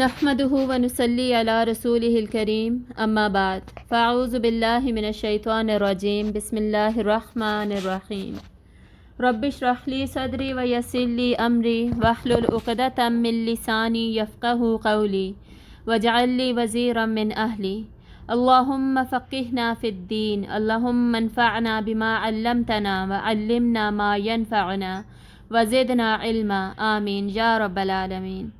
نحمده ونصلي على رسوله الكريم اما بعد فاعوذ بالله من الشیطان الرجیم بسم اللہ الرحمن الرحیم رب اشرح لي صدری ویسر لي امری واحلل عقدۃ من لسانی یفقهوا قولی واجعل لي وزیرا من اہلی اللهم فقهنا في الدین اللهم انفعنا بما علمتنا وعلمنا ما ينفعنا وزدنا علما آمین یا رب العالمین۔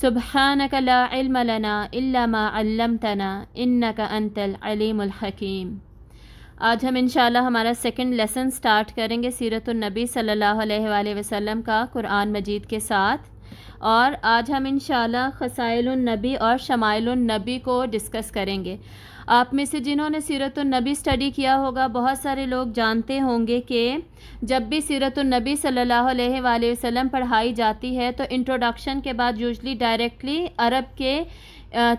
سبحانک لا علم لنا الا ما علمتنا انک انت العلیم الحکیم۔ آج ہم انشاءاللہ ہمارا سیکنڈ لیسن سٹارٹ کریں گے سیرت النبی صلی اللہ علیہ وآلہ وسلم کا قرآن مجید کے ساتھ، اور آج ہم انشاءاللہ خصائل النبی اور شمائل النبی کو ڈسکس کریں گے۔ آپ میں سے جنہوں نے سیرت النبی سٹڈی کیا ہوگا بہت سارے لوگ جانتے ہوں گے کہ جب بھی سیرت النبی صلی اللہ علیہ وآلہ وسلم پڑھائی جاتی ہے تو انٹروڈکشن کے بعد یوزلی ڈائریکٹلی عرب کے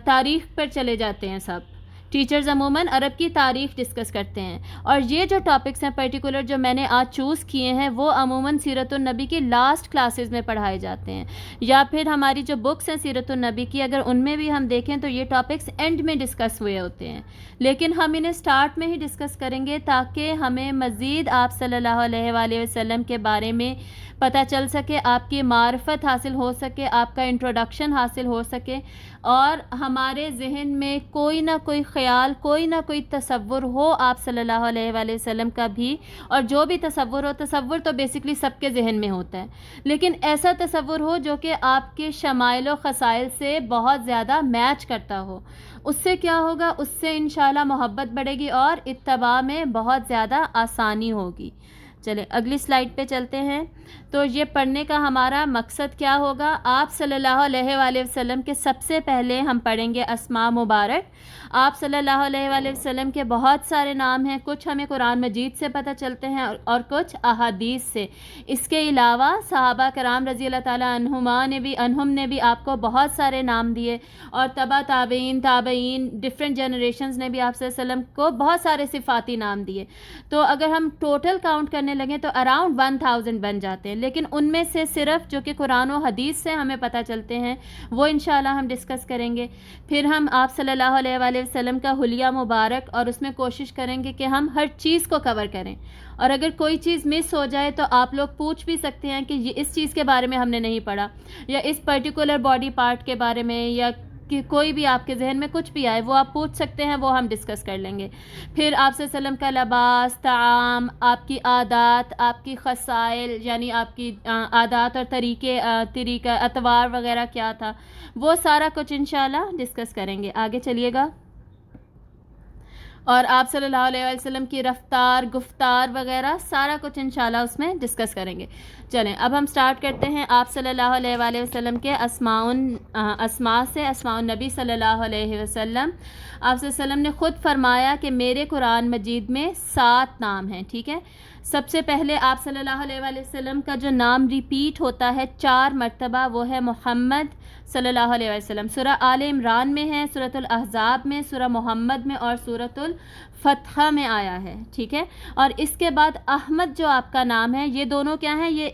تاریخ پر چلے جاتے ہیں۔ سب ٹیچرز عموماً عرب کی تاریخ ڈسکس کرتے ہیں، اور یہ جو ٹاپکس ہیں پرٹیکولر جو میں نے آج چوز کیے ہیں وہ عموماً سیرت النبی کی لاسٹ کلاسز میں پڑھائے جاتے ہیں، یا پھر ہماری جو بکس ہیں سیرت النبی کی اگر ان میں بھی ہم دیکھیں تو یہ ٹاپکس اینڈ میں ڈسکس ہوئے ہوتے ہیں، لیکن ہم انہیں سٹارٹ میں ہی ڈسکس کریں گے تاکہ ہمیں مزید آپ صلی اللہ علیہ وآلہ وسلم کے بارے میں پتہ چل سکے، آپ کی معرفت حاصل ہو سکے، آپ کا انٹروڈکشن حاصل ہو سکے، اور ہمارے ذہن میں کوئی نہ کوئی خیال، کوئی نہ کوئی تصور ہو آپ صلی اللہ علیہ وآلہ وسلم کا بھی، اور جو بھی تصور تو بیسکلی سب کے ذہن میں ہوتا ہے، لیکن ایسا تصور ہو جو کہ آپ کے شمائل و خصائل سے بہت زیادہ میچ کرتا ہو۔ اس سے کیا ہوگا؟ اس سے انشاءاللہ محبت بڑھے گی اور اتباع میں بہت زیادہ آسانی ہوگی۔ چلے اگلی سلائیڈ پہ چلتے ہیں۔ تو یہ پڑھنے کا ہمارا مقصد کیا ہوگا؟ آپ صلی اللہ علیہ وآلہ وسلم کے سب سے پہلے ہم پڑھیں گے اسماء مبارک۔ آپ صلی اللہ علیہ وآلہ وسلم کے بہت سارے نام ہیں، کچھ ہمیں قرآن مجید سے پتہ چلتے ہیں اور کچھ احادیث سے۔ اس کے علاوہ صحابہ کرام رضی اللہ تعالیٰ عنہم نے بھی آپ کو بہت سارے نام دیے، اور تابعین ڈفرینٹ جنریشنز نے بھی آپ صلی اللہ علیہ وسلم کو بہت سارے صفاتی نام دیے۔ تو اگر ہم ٹوٹل کاؤنٹ کرنے لگیں تو اراؤنڈ 1000 بن جاتے ہیں، لیکن ان میں سے صرف جو کہ قرآن و حدیث سے ہمیں پتہ چلتے ہیں وہ انشاءاللہ ہم ڈسکس کریں گے۔ پھر ہم آپ صلی اللہ علیہ وآلہ وسلم کا حلیہ مبارک، اور اس میں کوشش کریں گے کہ ہم ہر چیز کو کور کریں، اور اگر کوئی چیز مس ہو جائے تو آپ لوگ پوچھ بھی سکتے ہیں کہ یہ اس چیز کے بارے میں ہم نے نہیں پڑھا، یا اس پرٹیکولر باڈی پارٹ کے بارے میں، یا کہ کوئی بھی آپ کے ذہن میں کچھ بھی آئے وہ آپ پوچھ سکتے ہیں، وہ ہم ڈسکس کر لیں گے۔ پھر آپ صلی اللہ علیہ وسلم کا لباس، طعام، آپ کی عادات، آپ کی خصائل یعنی آپ کی عادات اور طریقہ اطوار وغیرہ کیا تھا، وہ سارا کچھ انشاءاللہ ڈسکس کریں گے۔ آگے چلیے گا، اور آپ صلی اللہ علیہ وسلم کی رفتار، گفتار وغیرہ سارا کچھ انشاءاللہ اس میں ڈسکس کریں گے۔ چلیں اب ہم سٹارٹ کرتے ہیں آپ صلی اللہ علیہ وآلہ وسلم کے اسماء سے۔ اسماء النبی صلی اللہ علیہ وسلم، آپ صلی اللہ علیہ وسلم نے خود فرمایا کہ میرے قرآن مجید میں 7 نام ہیں، ٹھیک ہے۔ سب سے پہلے آپ صلی اللہ علیہ وآلہ وسلم کا جو نام ریپیٹ ہوتا ہے 4 مرتبہ وہ ہے محمد صلی اللہ علیہ وسلم۔ سورہ آل عمران میں ہے، سورۃ الاحزاب میں، سورہ محمد میں، اور سورۃ الفتح میں آیا ہے، ٹھیک ہے۔ اور اس کے بعد احمد جو آپ کا نام ہے، یہ دونوں کیا ہیں؟ یہ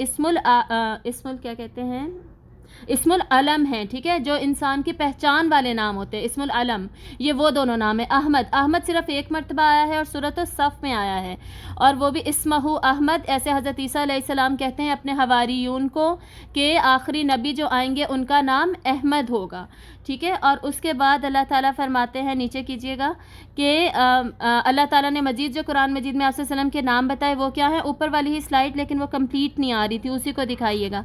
اسم العلم ہیں، ٹھیک ہے، جو انسان کی پہچان والے نام ہوتے ہیں، اسم العلم، یہ وہ دونوں نام ہیں۔ احمد صرف 1 مرتبہ آیا ہے اور سورۃ الصف میں آیا ہے، اور وہ بھی اسمہ احمد، ایسے حضرت عیسیٰ علیہ السلام کہتے ہیں اپنے حواریون کو کہ آخری نبی جو آئیں گے ان کا نام احمد ہوگا، ٹھیک ہے۔ اور اس کے بعد اللہ تعالیٰ فرماتے ہیں، نیچے کیجئے گا، کہ اللہ تعالیٰ نے مزید جو قرآن مجید میں آپ صلی اللہ علیہ وسلم کے نام بتائے وہ کیا ہیں؟ اوپر والی ہی سلائیڈ لیکن وہ کمپلیٹ نہیں آ رہی تھی، اسی کو دکھائیے گا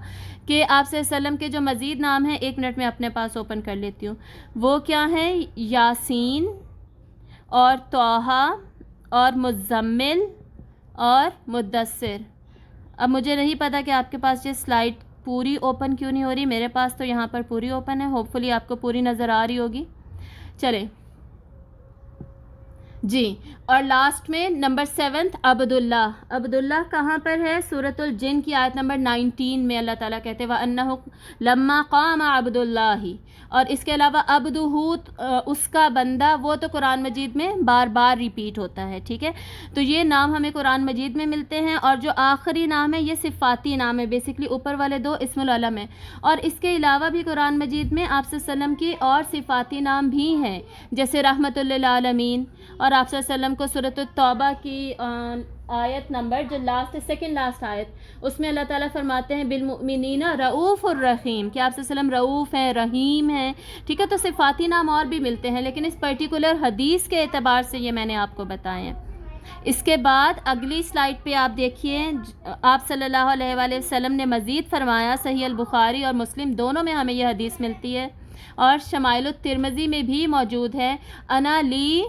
کہ آپ صلی اللہ علیہ وسلم کے جو مزید نام ہیں، 1 منٹ میں اپنے پاس اوپن کر لیتی ہوں، وہ کیا ہیں؟ یاسین اور طٰہٰ اور مزمل اور مدثر۔ اب مجھے نہیں پتا کہ آپ کے پاس یہ سلائیڈ پوری اوپن کیوں نہیں ہو رہی، میرے پاس تو یہاں پر پوری اوپن ہے، ہوپ فلی آپ کو پوری نظر آ رہی ہوگی۔ چلیں جی، اور لاسٹ میں نمبر 7 عبداللہ۔ عبداللہ کہاں پر ہے؟ سورۃ الجن کی آیت نمبر 19 میں اللہ تعالیٰ کہتے ہیں وَأَنَّهُ لَمَّا قَامَ عَبْدُ اللَّهِ، اور اس کے علاوہ عبدہ اس کا بندہ، وہ تو قرآن مجید میں بار بار ریپیٹ ہوتا ہے، ٹھیک ہے. تو یہ نام ہمیں قرآن مجید میں ملتے ہیں. اور جو آخری نام ہے یہ صفاتی نام ہے، بیسکلی اوپر والے دو اسم العلم ہیں. اور اس کے علاوہ بھی قرآن مجید میں آپ صلی اللہ علیہ وسلم کی اور صفاتی نام بھی ہیں، جیسے رحمت للعالمین. اور آپ صلی اللہ علیہ وسلم کو سورۃ التوبہ کی آیت نمبر جو سیکنڈ لاسٹ آیت، اس میں اللہ تعالیٰ فرماتے ہیں بالمؤمنین رؤوف الرحیم، کہ آپ صلی اللہ علیہ وسلم رؤوف ہیں، رحیم ہیں، ٹھیک ہے. تو صفاتی نام اور بھی ملتے ہیں، لیکن اس پرٹیکولر حدیث کے اعتبار سے یہ میں نے آپ کو بتائے ہیں. اس کے بعد اگلی سلائڈ پہ آپ دیکھیے، آپ صلی اللہ علیہ وآلہ وسلم نے مزید فرمایا، صحیح البخاری اور مسلم دونوں میں ہمیں یہ حدیث ملتی ہے، اور شمائل الترمذی میں بھی موجود ہے. انا لی،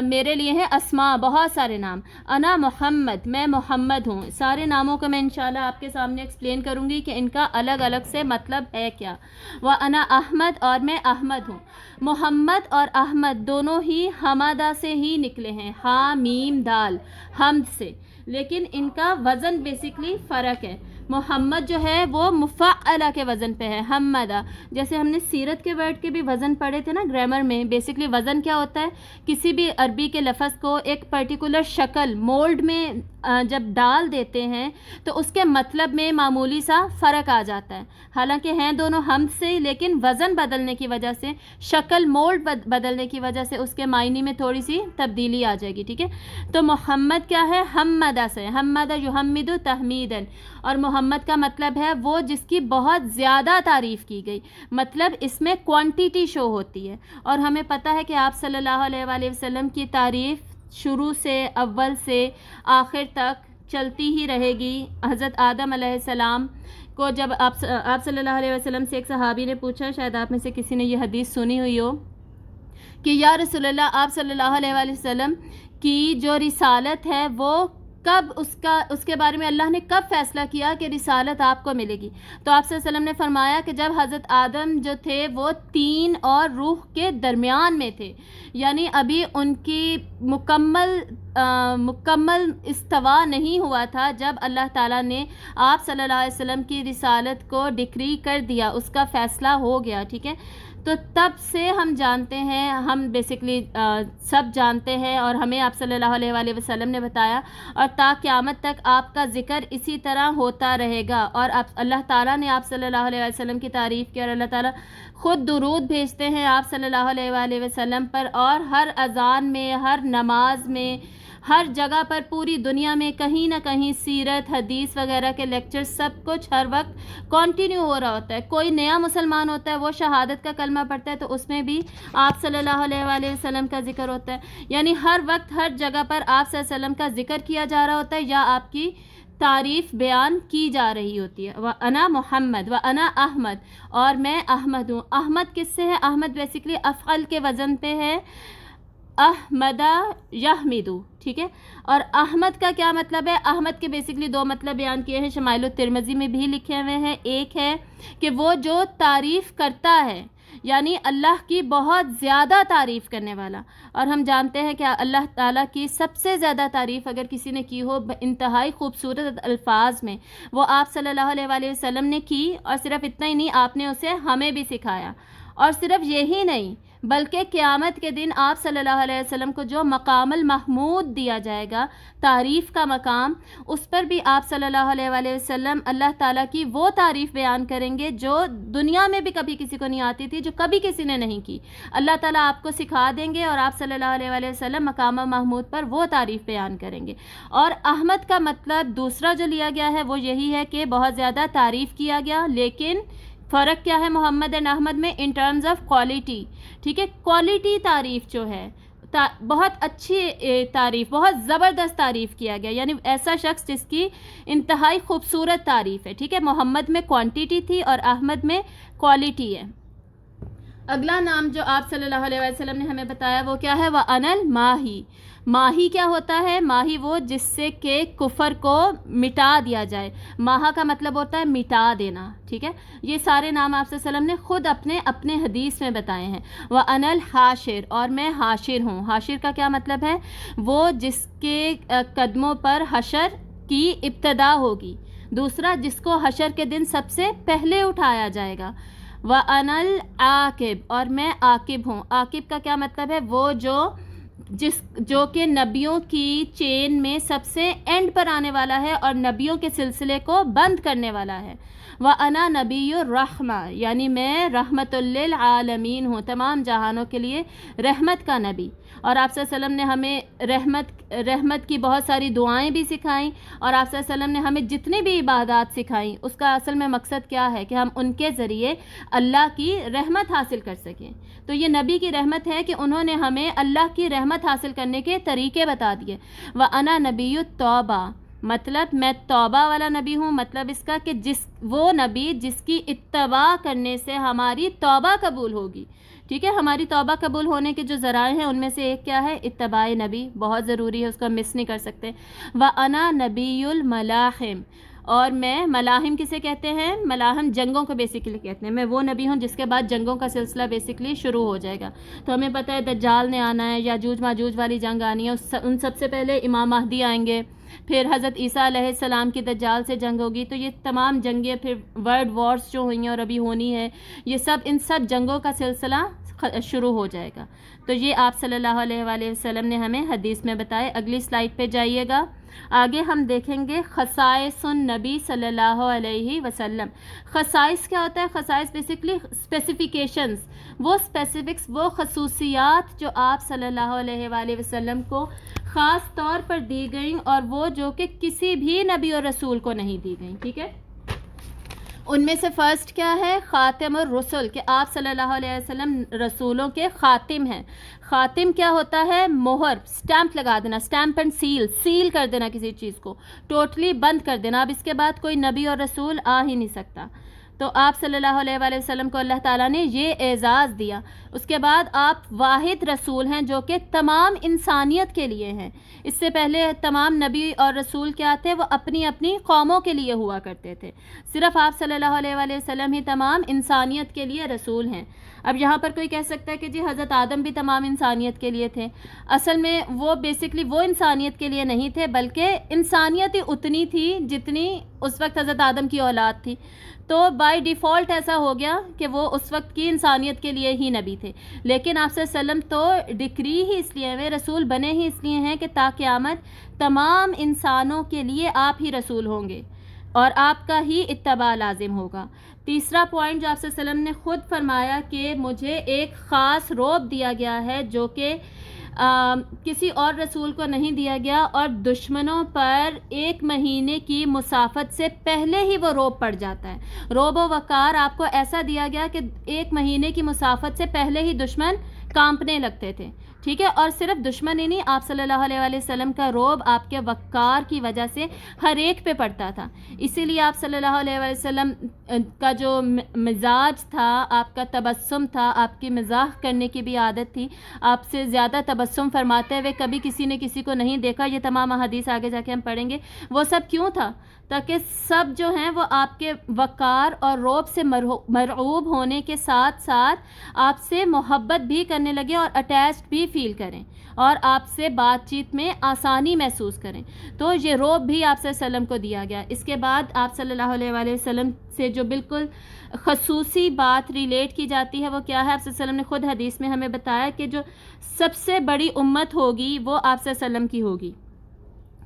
میرے لیے ہیں اسماء، بہت سارے نام. انا محمد، میں محمد ہوں. سارے ناموں کو میں انشاءاللہ آپ کے سامنے ایکسپلین کروں گی کہ ان کا الگ الگ سے مطلب ہے کیا. انا احمد، اور میں احمد ہوں. محمد اور احمد دونوں ہی حمدہ سے ہی نکلے ہیں، ہا میم دال، حمد سے، لیکن ان کا وزن بیسکلی فرق ہے. محمد جو ہے وہ مفعلہ کے وزن پہ ہے، حمدہ. جیسے ہم نے سیرت کے ورڈ کے بھی وزن پڑھے تھے نا گرامر میں. بیسکلی وزن کیا ہوتا ہے؟ کسی بھی عربی کے لفظ کو ایک پرٹیکولر شکل مولڈ میں جب ڈال دیتے ہیں تو اس کے مطلب میں معمولی سا فرق آ جاتا ہے. حالانکہ ہیں دونوں حمد سے، لیکن وزن بدلنے کی وجہ سے، شکل مولڈ بدلنے کی وجہ سے اس کے معنی میں تھوڑی سی تبدیلی آ جائے گی، ٹھیک ہے. تو محمد کیا ہے؟ حمدہ سے، حمدہ یحمد تحمیدن. اور محمد کا مطلب ہے وہ جس کی بہت زیادہ تعریف کی گئی، مطلب اس میں کوانٹیٹی شو ہوتی ہے. اور ہمیں پتہ ہے کہ آپ صلی اللہ علیہ وآلہ وسلم کی تعریف شروع سے، اول سے آخر تک چلتی ہی رہے گی. حضرت آدم علیہ السلام کو جب آپ صلی اللہ علیہ وسلم سے ایک صحابی نے پوچھا، شاید آپ میں سے کسی نے یہ حدیث سنی ہوئی ہو، کہ یا رسول اللہ، آپ صلی اللہ علیہ وآلہ وسلم کی جو رسالت ہے وہ کب، اس کے بارے میں اللہ نے کب فیصلہ کیا کہ رسالت آپ کو ملے گی؟ تو آپ صلی اللہ علیہ وسلم نے فرمایا کہ جب حضرت آدم جو تھے وہ تین اور روح کے درمیان میں تھے، یعنی ابھی ان کی مکمل استوا نہیں ہوا تھا، جب اللہ تعالیٰ نے آپ صلی اللہ علیہ وسلم کی رسالت کو ڈکری کر دیا، اس کا فیصلہ ہو گیا، ٹھیک ہے. تو تب سے ہم جانتے ہیں، ہم بیسکلی سب جانتے ہیں، اور ہمیں آپ صلی اللہ علیہ وآلہ وسلم نے بتایا، اور تا قیامت تک آپ کا ذکر اسی طرح ہوتا رہے گا. اور اللہ تعالیٰ نے آپ صلی اللہ علیہ وسلم کی تعریف کی، اور اللہ تعالیٰ خود درود بھیجتے ہیں آپ صلی اللہ علیہ وآلہ وسلم پر. اور ہر اذان میں، ہر نماز میں، ہر جگہ پر پوری دنیا میں کہیں نہ کہیں سیرت، حدیث وغیرہ کے لیکچر، سب کچھ ہر وقت کنٹینیو ہو رہا ہوتا ہے. کوئی نیا مسلمان ہوتا ہے، وہ شہادت کا کلمہ پڑھتا ہے، تو اس میں بھی آپ صلی اللہ علیہ وآلہ وسلم کا ذکر ہوتا ہے. یعنی ہر وقت ہر جگہ پر آپ صلی اللہ علیہ وسلم کا ذکر کیا جا رہا ہوتا ہے، یا آپ کی تعریف بیان کی جا رہی ہوتی ہے. وَأَنَا محمد وَأَنَا احمد، اور میں احمد ہوں. احمد کس سے ہے؟ احمد بیسکلی افعل کے وزن پہ ہے، احمدہ یحمدو، ٹھیک ہے. اور احمد کا کیا مطلب ہے؟ احمد کے بیسکلی دو مطلب بیان کیے ہیں، شمائل الترمذی میں بھی لکھے ہوئے ہیں. ایک ہے کہ وہ جو تعریف کرتا ہے، یعنی اللہ کی بہت زیادہ تعریف کرنے والا. اور ہم جانتے ہیں کہ اللہ تعالیٰ کی سب سے زیادہ تعریف اگر کسی نے کی ہو انتہائی خوبصورت الفاظ میں، وہ آپ صلی اللہ علیہ وآلہ وسلم نے کی. اور صرف اتنا ہی نہیں، آپ نے اسے ہمیں بھی سکھایا. اور صرف یہی نہیں، بلکہ قیامت کے دن آپ صلی اللہ علیہ وسلم کو جو مقام المحمود دیا جائے گا، تعریف کا مقام، اس پر بھی آپ صلی اللہ علیہ وآلہ وسلم اللہ تعالیٰ کی وہ تعریف بیان کریں گے جو دنیا میں بھی کبھی کسی کو نہیں آتی تھی، جو کبھی کسی نے نہیں کی. اللہ تعالیٰ آپ کو سکھا دیں گے، اور آپ صلی اللہ علیہ وآلہ وسلم مقام محمود پر وہ تعریف بیان کریں گے. اور احمد کا مطلب دوسرا جو لیا گیا ہے وہ یہی ہے کہ بہت زیادہ تعریف کیا گیا. لیکن فرق کیا ہے محمد اور احمد میں؟ ان ٹرمز آف کوالٹی، ٹھیک ہے. کوالٹی تعریف جو ہے، بہت اچھی تعریف، بہت زبردست تعریف کیا گیا، یعنی ایسا شخص جس کی انتہائی خوبصورت تعریف ہے، ٹھیک ہے. محمد میں کوانٹیٹی تھی اور احمد میں کوالٹی ہے. اگلا نام جو آپ صلی اللہ علیہ وسلم نے ہمیں بتایا وہ کیا ہے؟ وَأَنَا الْمَاحِي. ماہی کیا ہوتا ہے؟ ماہی وہ جس سے کہ کفر کو مٹا دیا جائے. ماہا کا مطلب ہوتا ہے مٹا دینا، ٹھیک ہے. یہ سارے نام آپ صلی اللہ علیہ وسلم نے خود اپنے حدیث میں بتائے ہیں. وَأَنَا الْحَاشِرُ، اور میں حاشر ہوں. حاشر کا کیا مطلب ہے؟ وہ جس کے قدموں پر حشر کی ابتدا ہوگی. دوسرا، جس کو حشر کے دن سب سے پہلے اٹھایا جائے گا. وَأَنَا الْعَاقِبُ، اور میں عاقب ہوں۔ عاقب کا کیا مطلب ہے؟ وہ جو کہ نبیوں کی چین میں سب سے اینڈ پر آنے والا ہے اور نبیوں کے سلسلے کو بند کرنے والا ہے۔ وَأَنَا نَبِيُّ الرَّحْمَةِ، یعنی میں رحمت للعالمین ہوں، تمام جہانوں کے لیے رحمت کا نبی۔ اور آپ صلی اللہ علیہ وسلم نے ہمیں رحمت کی بہت ساری دعائیں بھی سکھائیں، اور آپ صلی اللہ علیہ وسلم نے ہمیں جتنی بھی عبادات سکھائیں اس کا اصل میں مقصد کیا ہے کہ ہم ان کے ذریعے اللہ کی رحمت حاصل کر سکیں۔ تو یہ نبی کی رحمت ہے کہ انہوں نے ہمیں اللہ کی رحمت حاصل کرنے کے طریقے بتا دیے۔ وَأَنَا نَبِيُّ التَّوْبَةِ، مطلب میں توبہ والا نبی ہوں، مطلب اس کا کہ وہ نبی جس کی اتباع کرنے سے ہماری توبہ قبول ہوگی۔ ٹھیک ہے، ہماری توبہ قبول ہونے کے جو ذرائع ہیں ان میں سے ایک کیا ہے؟ اتباع نبی، بہت ضروری ہے، اس کو ہم مس نہیں کر سکتے۔ وَأَنَا نَبِيُّ الْمَلَاحِمِ، اور میں ملاحم کسے کہتے ہیں؟ ملاحم جنگوں کو بیسیکلی کہتے ہیں۔ میں وہ نبی ہوں جس کے بعد جنگوں کا سلسلہ بیسیکلی شروع ہو جائے گا۔ تو ہمیں پتہ ہے دجال نے آنا ہے، یاجوج ماجوج والی جنگ آنی ہے، ان سب سے پہلے امام مہدی آئیں گے، پھر حضرت عیسیٰ علیہ السلام کی دجال سے جنگ ہوگی۔ تو یہ تمام جنگیں، پھر ورلڈ وارز جو ہوئی ہیں اور ابھی ہونی ہے، یہ سب ان سب جنگوں کا سلسلہ شروع ہو جائے گا۔ تو یہ آپ صلی اللہ علیہ وآلہ وسلم نے ہمیں حدیث میں بتائے۔ اگلی سلائیڈ پہ جائیے گا، آگے ہم دیکھیں گے خصائص النبی صلی اللہ علیہ وسلم۔ خصائص کیا ہوتا ہے؟ خصائص بیسکلی اسپیسیفیکیشنز، وہ اسپیسیفکس، وہ خصوصیات جو آپ صلی اللہ علیہ وآلہ وسلم کو خاص طور پر دی گئیں، اور وہ جو کہ کسی بھی نبی اور رسول کو نہیں دی گئیں۔ ٹھیک ہے، ان میں سے فرسٹ کیا ہے؟ خاتم الرسل، کہ آپ صلی اللہ علیہ وسلم رسولوں کے خاتم ہیں۔ خاتم کیا ہوتا ہے؟ مہر، سٹیمپ لگا دینا، سٹیمپ اینڈ سیل کر دینا کسی چیز کو، ٹوٹلی بند کر دینا۔ اب اس کے بعد کوئی نبی اور رسول آ ہی نہیں سکتا۔ تو آپ صلی اللہ علیہ وآلہ وسلم کو اللہ تعالیٰ نے یہ اعزاز دیا۔ اس کے بعد آپ واحد رسول ہیں جو کہ تمام انسانیت کے لیے ہیں۔ اس سے پہلے تمام نبی اور رسول کیا تھے؟ وہ اپنی اپنی قوموں کے لیے ہوا کرتے تھے، صرف آپ صلی اللہ علیہ وآلہ وسلم ہی تمام انسانیت کے لیے رسول ہیں۔ اب یہاں پر کوئی کہہ سکتا ہے کہ جی حضرت آدم بھی تمام انسانیت کے لیے تھے۔ اصل میں وہ بیسکلی وہ انسانیت کے لیے نہیں تھے، بلکہ انسانیت ہی اتنی تھی جتنی اس وقت حضرت آدم کی اولاد تھی۔ تو بائی ڈیفالٹ ایسا ہو گیا کہ وہ اس وقت کی انسانیت کے لیے ہی نبی تھے۔ لیکن آپ صلی اللہ علیہ وسلم تو ڈکری ہی اس لیے ہوئے، رسول بنے ہی اس لیے ہیں کہ تا قیامت تمام انسانوں کے لیے آپ ہی رسول ہوں گے اور آپ کا ہی اتباع لازم ہوگا۔ تیسرا پوائنٹ جو آپ صلی اللہ علیہ وسلم نے خود فرمایا کہ مجھے ایک خاص روب دیا گیا ہے جو کہ کسی اور رسول کو نہیں دیا گیا، اور دشمنوں پر 1 مہینے کی مسافت سے پہلے ہی وہ روب پڑ جاتا ہے۔ روب و وقار آپ کو ایسا دیا گیا کہ 1 مہینے کی مسافت سے پہلے ہی دشمن کانپنے لگتے تھے۔ ٹھیک ہے، اور صرف دشمن ہی نہیں، آپ صلی اللہ علیہ وآلہ وسلم کا روب آپ کے وقار کی وجہ سے ہر ایک پہ پڑتا تھا۔ اسی لیے آپ صلی اللہ علیہ وآلہ وسلم کا جو مزاج تھا، آپ کا تبسم تھا، آپ کی مزاح کرنے کی بھی عادت تھی، آپ سے زیادہ تبسم فرماتے ہوئے کبھی کسی نے کسی کو نہیں دیکھا۔ یہ تمام احادیث آگے جا کے ہم پڑھیں گے۔ وہ سب کیوں تھا؟ تاکہ سب جو ہیں وہ آپ کے وقار اور روب سے مرعوب ہونے کے ساتھ ساتھ آپ سے محبت بھی کرنے لگے اور اٹیچڈ بھی فیل کریں اور آپ سے بات چیت میں آسانی محسوس کریں۔ تو یہ روب بھی آپ صلی اللہ علیہ وسلم کو دیا گیا۔ اس کے بعد آپ صلی اللہ علیہ وآلہ وسلم سے جو بالکل خصوصی بات ریلیٹ کی جاتی ہے وہ کیا ہے؟ آپ صلی اللہ علیہ وسلم نے خود حدیث میں ہمیں بتایا کہ جو سب سے بڑی امت ہوگی وہ آپ صلی اللہ علیہ وسلم کی ہوگی،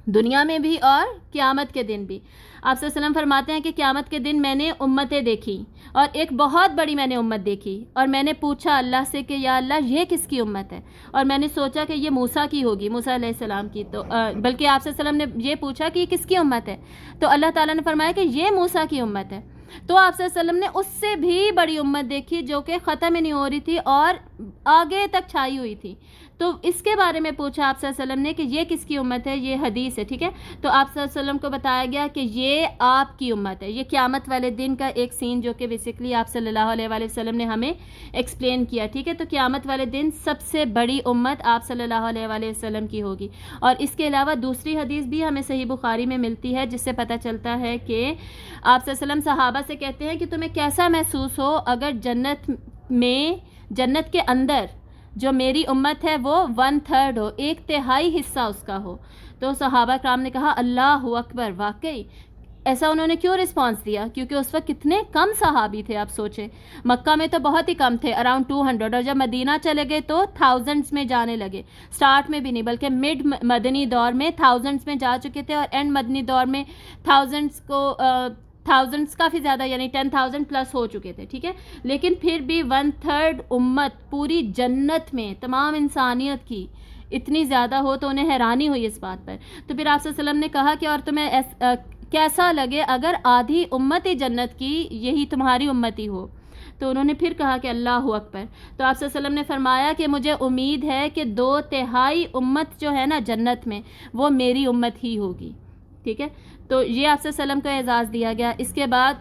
دنیا میں بھی اور قیامت کے دن بھی۔ آپ صلی اللہ علیہ وسلم فرماتے ہیں کہ قیامت کے دن میں نے امتیں دیکھی اور ایک بہت بڑی میں نے امت دیکھی، اور میں نے پوچھا اللہ سے کہ یا اللہ یہ کس کی امت ہے؟ اور میں نے سوچا کہ یہ موسیٰ کی ہوگی، موسیٰ علیہ السلام کی۔ تو بلکہ آپ صلی اللہ علیہ وسلم نے یہ پوچھا کہ یہ کس کی امت ہے؟ تو اللہ تعالیٰ نے فرمایا کہ یہ موسیٰ کی امت ہے۔ تو آپ صلی اللہ علیہ وسلم نے اس سے بھی بڑی امت دیکھی جو کہ ختم ہی نہیں ہو رہی تھی اور آگے تک چھائی ہوئی تھی۔ تو اس کے بارے میں پوچھا آپ صلی اللہ علیہ وسلم نے کہ یہ کس کی امت ہے؟ یہ حدیث ہے، ٹھیک ہے۔ تو آپ صلی اللہ علیہ وسلم کو بتایا گیا کہ یہ آپ کی امت ہے۔ یہ قیامت والے دن کا ایک سین جو کہ بیسکلی آپ صلی اللہ علیہ وآلہ وسلم نے ہمیں ایکسپلین کیا، ٹھیک ہے۔ تو قیامت والے دن سب سے بڑی امت آپ صلی اللہ علیہ وآلہ وسلم کی ہوگی۔ اور اس کے علاوہ دوسری حدیث بھی ہمیں صحیح بخاری میں ملتی ہے جس سے پتہ چلتا ہے کہ آپ صلی اللہ علیہ وسلم صحابہ سے کہتے ہیں کہ تمہیں کیسا محسوس ہو اگر جنت کے اندر جو میری امت ہے وہ 1/3 ہو، 1/3 حصہ اس کا ہو۔ تو صحابہ کرام نے کہا اللہ اکبر، واقعی ایسا انہوں نے کیوں رسپانس دیا؟ کیونکہ اس وقت کتنے کم صحابی تھے، آپ سوچیں، مکہ میں تو بہت ہی کم تھے، اراؤنڈ 200، اور جب مدینہ چلے گئے تو تھاؤزنڈس میں جانے لگے. سٹارٹ میں بھی نہیں بلکہ مڈ مدنی دور میں تھاؤزنڈس میں جا چکے تھے، اور اینڈ مدنی دور میں تھاؤزنڈس کافی زیادہ، یعنی 10,000 پلس ہو چکے تھے. ٹھیک ہے، لیکن پھر بھی 1/3 امت پوری جنت میں تمام انسانیت کی اتنی زیادہ ہو تو انہیں حیرانی ہوئی اس بات پر. تو پھر آپ صلی اللہ علیہ وسلم نے کہا کہ اور تمہیں کیسا لگے اگر آدھی امت جنت کی یہی تمہاری امتی ہو؟ تو انہوں نے پھر کہا کہ اللہ اکبر. تو آپ صلی اللہ علیہ وسلم نے فرمایا کہ مجھے امید ہے کہ 2/3 امت جو ہے نا جنت میں، وہ میری امت ہی ہوگی. ٹھیک ہے، تو یہ آپ صلی اللہ علیہ وسلم کو اعزاز دیا گیا. اس کے بعد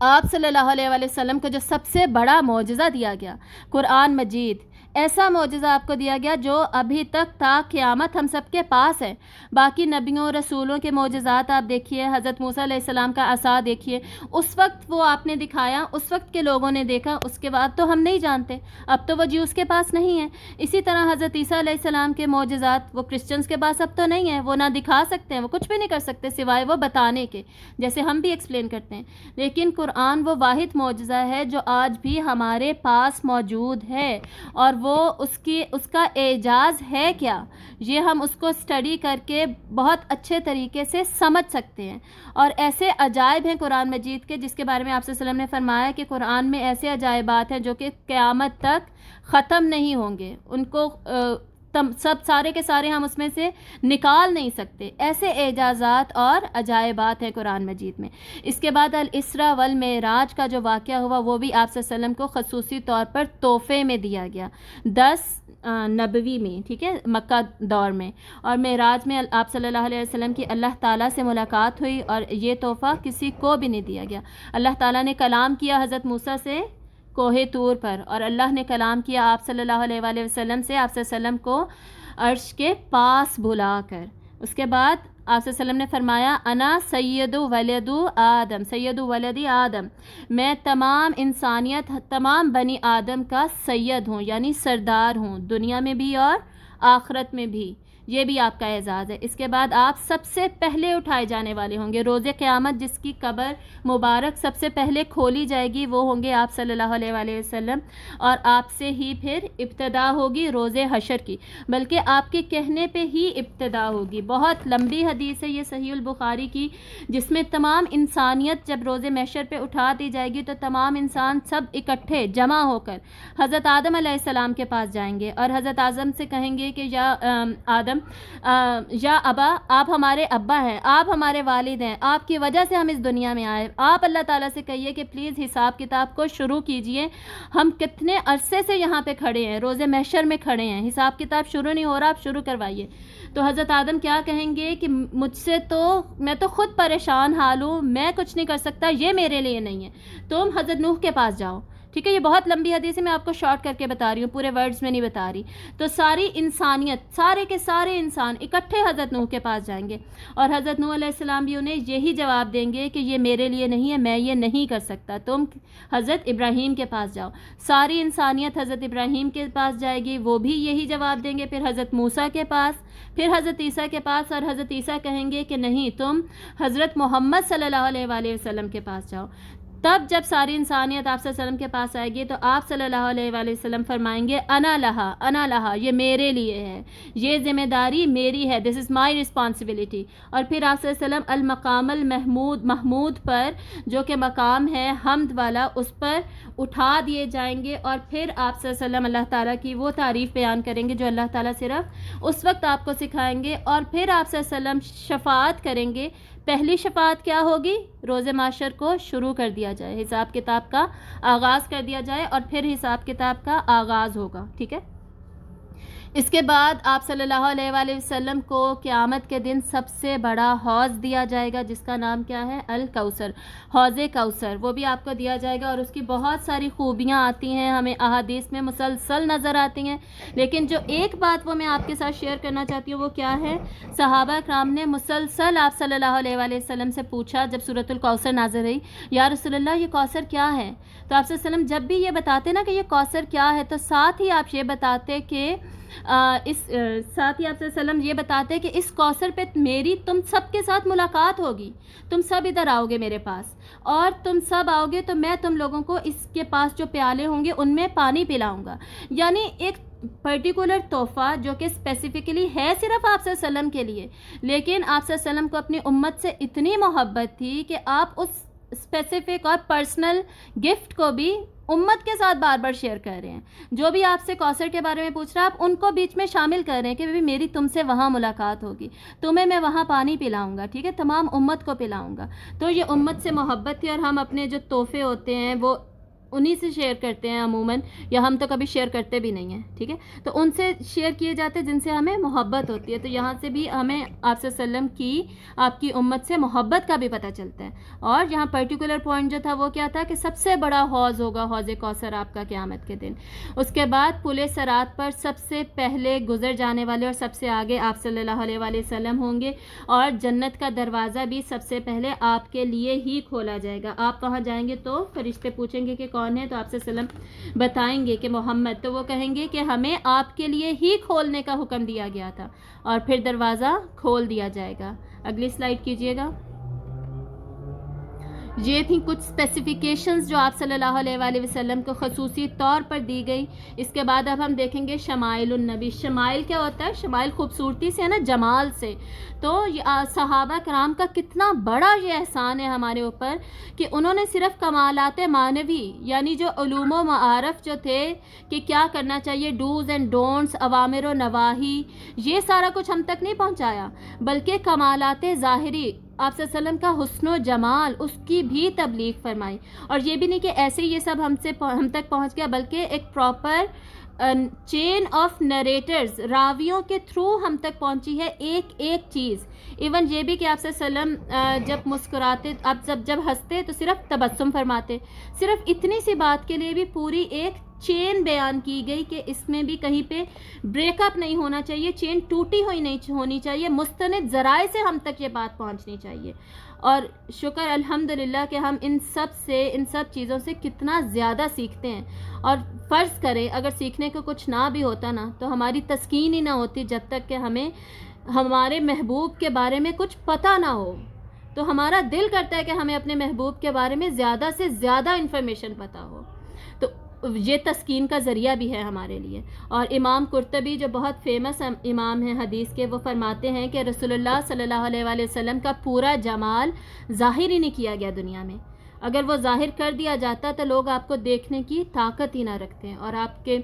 آپ صلی اللہ علیہ وآلہ وسلم کو جو سب سے بڑا معجزہ دیا گیا، قرآن مجید، ایسا معجزہ آپ کو دیا گیا جو ابھی تک تا قیامت ہم سب کے پاس ہے. باقی نبیوں اور رسولوں کے معجزات آپ دیکھیے، حضرت موسیٰ علیہ السلام کا عصا دیکھیے، اس وقت وہ آپ نے دکھایا، اس وقت کے لوگوں نے دیکھا، اس کے بعد تو ہم نہیں جانتے، اب تو وہ جیوز کے پاس نہیں ہے. اسی طرح حضرت عیسیٰ علیہ السلام کے معجزات وہ کرسچنز کے پاس اب تو نہیں ہیں، وہ نہ دکھا سکتے ہیں، وہ کچھ بھی نہیں کر سکتے سوائے وہ بتانے کے، جیسے ہم بھی ایکسپلین کرتے ہیں. لیکن قرآن وہ واحد معجزہ ہے جو آج بھی ہمارے پاس موجود ہے، اور وہ اس کا اعجاز ہے کیا، یہ ہم اس کو اسٹڈی کر کے بہت اچھے طریقے سے سمجھ سکتے ہیں. اور ایسے عجائب ہیں قرآن مجید کے جس کے بارے میں آپ صلی اللہ علیہ وسلم نے فرمایا کہ قرآن میں ایسے عجائبات ہیں جو کہ قیامت تک ختم نہیں ہوں گے، ان کو سارے کے سارے ہم اس میں سے نکال نہیں سکتے. ایسے اعجازات اور عجائبات ہیں قرآن مجید میں. اس کے بعد الاسراء والمعراج کا جو واقعہ ہوا وہ بھی آپ صلی اللہ علیہ وسلم کو خصوصی طور پر تحفے میں دیا گیا 10 نبوی میں، ٹھیک ہے، مکہ دور میں. اور معراج میں آپ صلی اللہ علیہ وسلم کی اللہ تعالیٰ سے ملاقات ہوئی، اور یہ تحفہ کسی کو بھی نہیں دیا گیا. اللہ تعالیٰ نے کلام کیا حضرت موسیٰ سے کوہ طور پر، اور اللہ نے کلام کیا آپ صلی اللہ علیہ وآلہ وسلم سے، آپ صلی اللہ علیہ وسلم کو عرش کے پاس بلا کر. اس کے بعد آپ صلی اللہ علیہ وسلم نے فرمایا انا سید ولد آدم، سید ولد آدم، میں تمام انسانیت، تمام بنی آدم کا سید ہوں، یعنی سردار ہوں، دنیا میں بھی اور آخرت میں بھی. یہ بھی آپ کا اعزاز ہے. اس کے بعد آپ سب سے پہلے اٹھائے جانے والے ہوں گے روز قیامت، جس کی قبر مبارک سب سے پہلے کھولی جائے گی، وہ ہوں گے آپ صلی اللہ علیہ وآلہ وسلم، اور آپ سے ہی پھر ابتدا ہوگی روز حشر کی، بلکہ آپ کے کہنے پہ ہی ابتدا ہوگی. بہت لمبی حدیث ہے یہ صحیح البخاری کی، جس میں تمام انسانیت جب روز محشر پہ اٹھا دی جائے گی تو تمام انسان سب اکٹھے جمع ہو کر حضرت آدم علیہ السلام کے پاس جائیں گے، اور حضرت آدم سے کہیں گے کہ یا آدم، یا ابا، آپ ہمارے ابا ہیں، آپ ہمارے والد ہیں، آپ کی وجہ سے ہم اس دنیا میں آئے. آپ اللہ تعالیٰ سے کہیے کہ پلیز حساب کتاب کو شروع کیجئے، ہم کتنے عرصے سے یہاں پہ کھڑے ہیں، روز محشر میں کھڑے ہیں، حساب کتاب شروع نہیں ہو رہا، آپ شروع کروائیے. تو حضرت آدم کیا کہیں گے کہ مجھ سے تو، میں تو خود پریشان حال ہوں، میں کچھ نہیں کر سکتا، یہ میرے لیے نہیں ہے، تم حضرت نوح کے پاس جاؤ. ٹھیک ہے، یہ بہت لمبی حدیث ہے، میں آپ کو شارٹ کر کے بتا رہی ہوں، پورے ورڈز میں نہیں بتا رہی. تو ساری انسانیت، سارے کے سارے انسان اکٹھے حضرت نوح کے پاس جائیں گے، اور حضرت نوح علیہ السلام بھی انہیں یہی جواب دیں گے کہ یہ میرے لیے نہیں ہے، میں یہ نہیں کر سکتا، تم حضرت ابراہیم کے پاس جاؤ. ساری انسانیت حضرت ابراہیم کے پاس جائے گی، وہ بھی یہی جواب دیں گے. پھر حضرت موسیٰ کے پاس، پھر حضرت عیسیٰ کے پاس، اور حضرت عیسیٰ کہیں گے کہ نہیں، تم حضرت محمد صلی اللہ علیہ وآلہ وسلم کے پاس جاؤ. تب جب ساری انسانیت آپ صلی اللہ علیہ وسلم کے پاس آئے گی تو آپ صلی اللہ علیہ وآلہ وسلم فرمائیں گے انا لہا، انا لہا، یہ میرے لیے ہے، یہ ذمہ داری میری ہے، دس از مائی رسپانسبلٹی. اور پھر آپ صلی اللہ علیہ وسلم المقام محمود پر، جو کہ مقام ہے حمد والا، اس پر اٹھا دیے جائیں گے، اور پھر آپ صلی اللہ علیہ وسلم اللہ تعالیٰ کی وہ تعریف بیان کریں گے جو اللہ تعالیٰ صرف اس وقت آپ کو سکھائیں گے. اور پھر آپ صلی اللہ علیہ وسلم شفاعت کریں گے. پہلی شفاعت کیا ہوگی؟ روز محشر کو شروع کر دیا جائے، حساب کتاب کا آغاز کر دیا جائے، اور پھر حساب کتاب کا آغاز ہوگا. ٹھیک ہے، اس کے بعد آپ صلی اللہ علیہ وآلہ وسلم کو قیامت کے دن سب سے بڑا حوض دیا جائے گا، جس کا نام کیا ہے؟ الکوثر، حوض کوثر. وہ بھی آپ کو دیا جائے گا، اور اس کی بہت ساری خوبیاں آتی ہیں، ہمیں احادیث میں مسلسل نظر آتی ہیں. لیکن جو ایک بات وہ میں آپ کے ساتھ شیئر کرنا چاہتی ہوں وہ کیا ہے، صحابہ کرام نے مسلسل آپ صلی اللہ علیہ وآلہ وسلم سے پوچھا جب سورۃ الکوثر نازل ہوئی، یا رسول اللہ یہ کوثر کیا ہے؟ تو آپ صلی اللہ علیہ وسلم جب بھی یہ بتاتے نا کہ یہ کوثر کیا ہے، تو ساتھ ہی آپ یہ بتاتے کہ ساتھ ہی آپ صلی اللہ علیہ وسلم یہ بتاتے ہیں کہ اس کوثر پہ میری تم سب کے ساتھ ملاقات ہوگی، تم سب ادھر آؤ گے میرے پاس، اور تم سب آؤ گے تو میں تم لوگوں کو اس کے پاس جو پیالے ہوں گے ان میں پانی پلاؤں گا. یعنی ایک پرٹیکولر تحفہ جو کہ اسپیسیفکلی ہے صرف آپ صلی اللہ علیہ وسلم کے لیے، لیکن آپ صلی اللہ علیہ وسلم کو اپنی امت سے اتنی محبت تھی کہ آپ اس اسپیسیفک اور پرسنل گفٹ کو بھی امت کے ساتھ بار بار شیئر کر رہے ہیں. جو بھی آپ سے کوثر کے بارے میں پوچھ رہا ہے آپ ان کو بیچ میں شامل کر رہے ہیں کہ بھی میری تم سے وہاں ملاقات ہوگی، تمہیں میں وہاں پانی پلاؤں گا، ٹھیک ہے، تمام امت کو پلاؤں گا. تو یہ امت سے محبت تھی، اور ہم اپنے جو تحفے ہوتے ہیں وہ انہی سے شیئر کرتے ہیں عموماً، یا ہم تو کبھی شیئر کرتے بھی نہیں ہیں، ٹھیک ہے. تو ان سے شیئر کیے جاتے ہیں جن سے ہمیں محبت ہوتی ہے. تو یہاں سے بھی ہمیں آپ صلی اللہ علیہ وسلم کی آپ کی امت سے محبت کا بھی پتہ چلتا ہے. اور یہاں پرٹیکولر پوائنٹ جو تھا وہ کیا تھا کہ سب سے بڑا حوض ہوگا حوض کوثر آپ کا قیامت کے دن. اس کے بعد پل صراط پر سب سے پہلے گزر جانے والے اور سب سے آگے آپ صلی اللہ علیہ وآلہ وسلم ہوں گے، اور جنت کا دروازہ بھی سب سے پہلے آپ کے لیے ہی کھولا جائے گا. آپ وہاں جائیں گے تو فرشتے پوچھیں گے کہ کون ہے، تو آپ صلی اللہ علیہ وسلم بتائیں گے کہ محمد. تو وہ کہیں گے کہ ہمیں آپ کے لیے ہی کھولنے کا حکم دیا گیا تھا، اور پھر دروازہ کھول دیا جائے گا. اگلی سلائیڈ کیجئے گا. یہ تھیں کچھ اسپیسیفیکیشنز جو آپ صلی اللہ علیہ وآلہ وسلم کو خصوصی طور پر دی گئی. اس کے بعد اب ہم دیکھیں گے شمائل النبی. شمائل کیا ہوتا ہے؟ شمائل خوبصورتی سے ہے نا، جمال سے. تو صحابہ کرام کا کتنا بڑا یہ احسان ہے ہمارے اوپر کہ انہوں نے صرف کمالات معنوی، یعنی جو علوم و معارف جو تھے کہ کیا کرنا چاہیے، ڈوز اینڈ ڈونٹس، اوامر و نواہی، یہ سارا کچھ ہم تک نہیں پہنچایا، بلکہ کمالات ظاہری، آپ صلی اللہ علیہ وسلم کا حسن و جمال، اس کی بھی تبلیغ فرمائی. اور یہ بھی نہیں کہ ایسے یہ سب ہم تک پہنچ گیا، بلکہ ایک پراپر چین آف نریٹرز، راویوں کے تھرو ہم تک پہنچی ہے ایک ایک چیز. ایون یہ بھی کہ آپ صلی اللہ علیہ وسلم جب مسکراتے، آپ جب ہنستے تو صرف تبسم فرماتے. صرف اتنی سی بات کے لیے بھی پوری ایک چین بیان کی گئی کہ اس میں بھی کہیں پہ بریک اپ نہیں ہونا چاہیے، چین ٹوٹی ہوئی نہیں ہونی چاہیے، مستند ذرائع سے ہم تک یہ بات پہنچنی چاہیے. اور شکر الحمدللہ کہ ہم ان سب چیزوں سے کتنا زیادہ سیکھتے ہیں. اور فرض کریں اگر سیکھنے کو کچھ نہ بھی ہوتا نا تو ہماری تسکین ہی نہ ہوتی جب تک کہ ہمیں ہمارے محبوب کے بارے میں کچھ پتہ نہ ہو. تو ہمارا دل کرتا ہے کہ ہمیں اپنے محبوب کے بارے میں زیادہ سے زیادہ انفارمیشن پتہ ہو. تو یہ تسکین کا ذریعہ بھی ہے ہمارے لیے. اور امام قرطبی جو بہت فیمس امام ہیں حدیث کے، وہ فرماتے ہیں کہ رسول اللہ صلی اللہ علیہ وآلہ وسلم کا پورا جمال ظاہر ہی نہیں کیا گیا دنیا میں. اگر وہ ظاہر کر دیا جاتا تو لوگ آپ کو دیکھنے کی طاقت ہی نہ رکھتے ہیں، اور آپ کے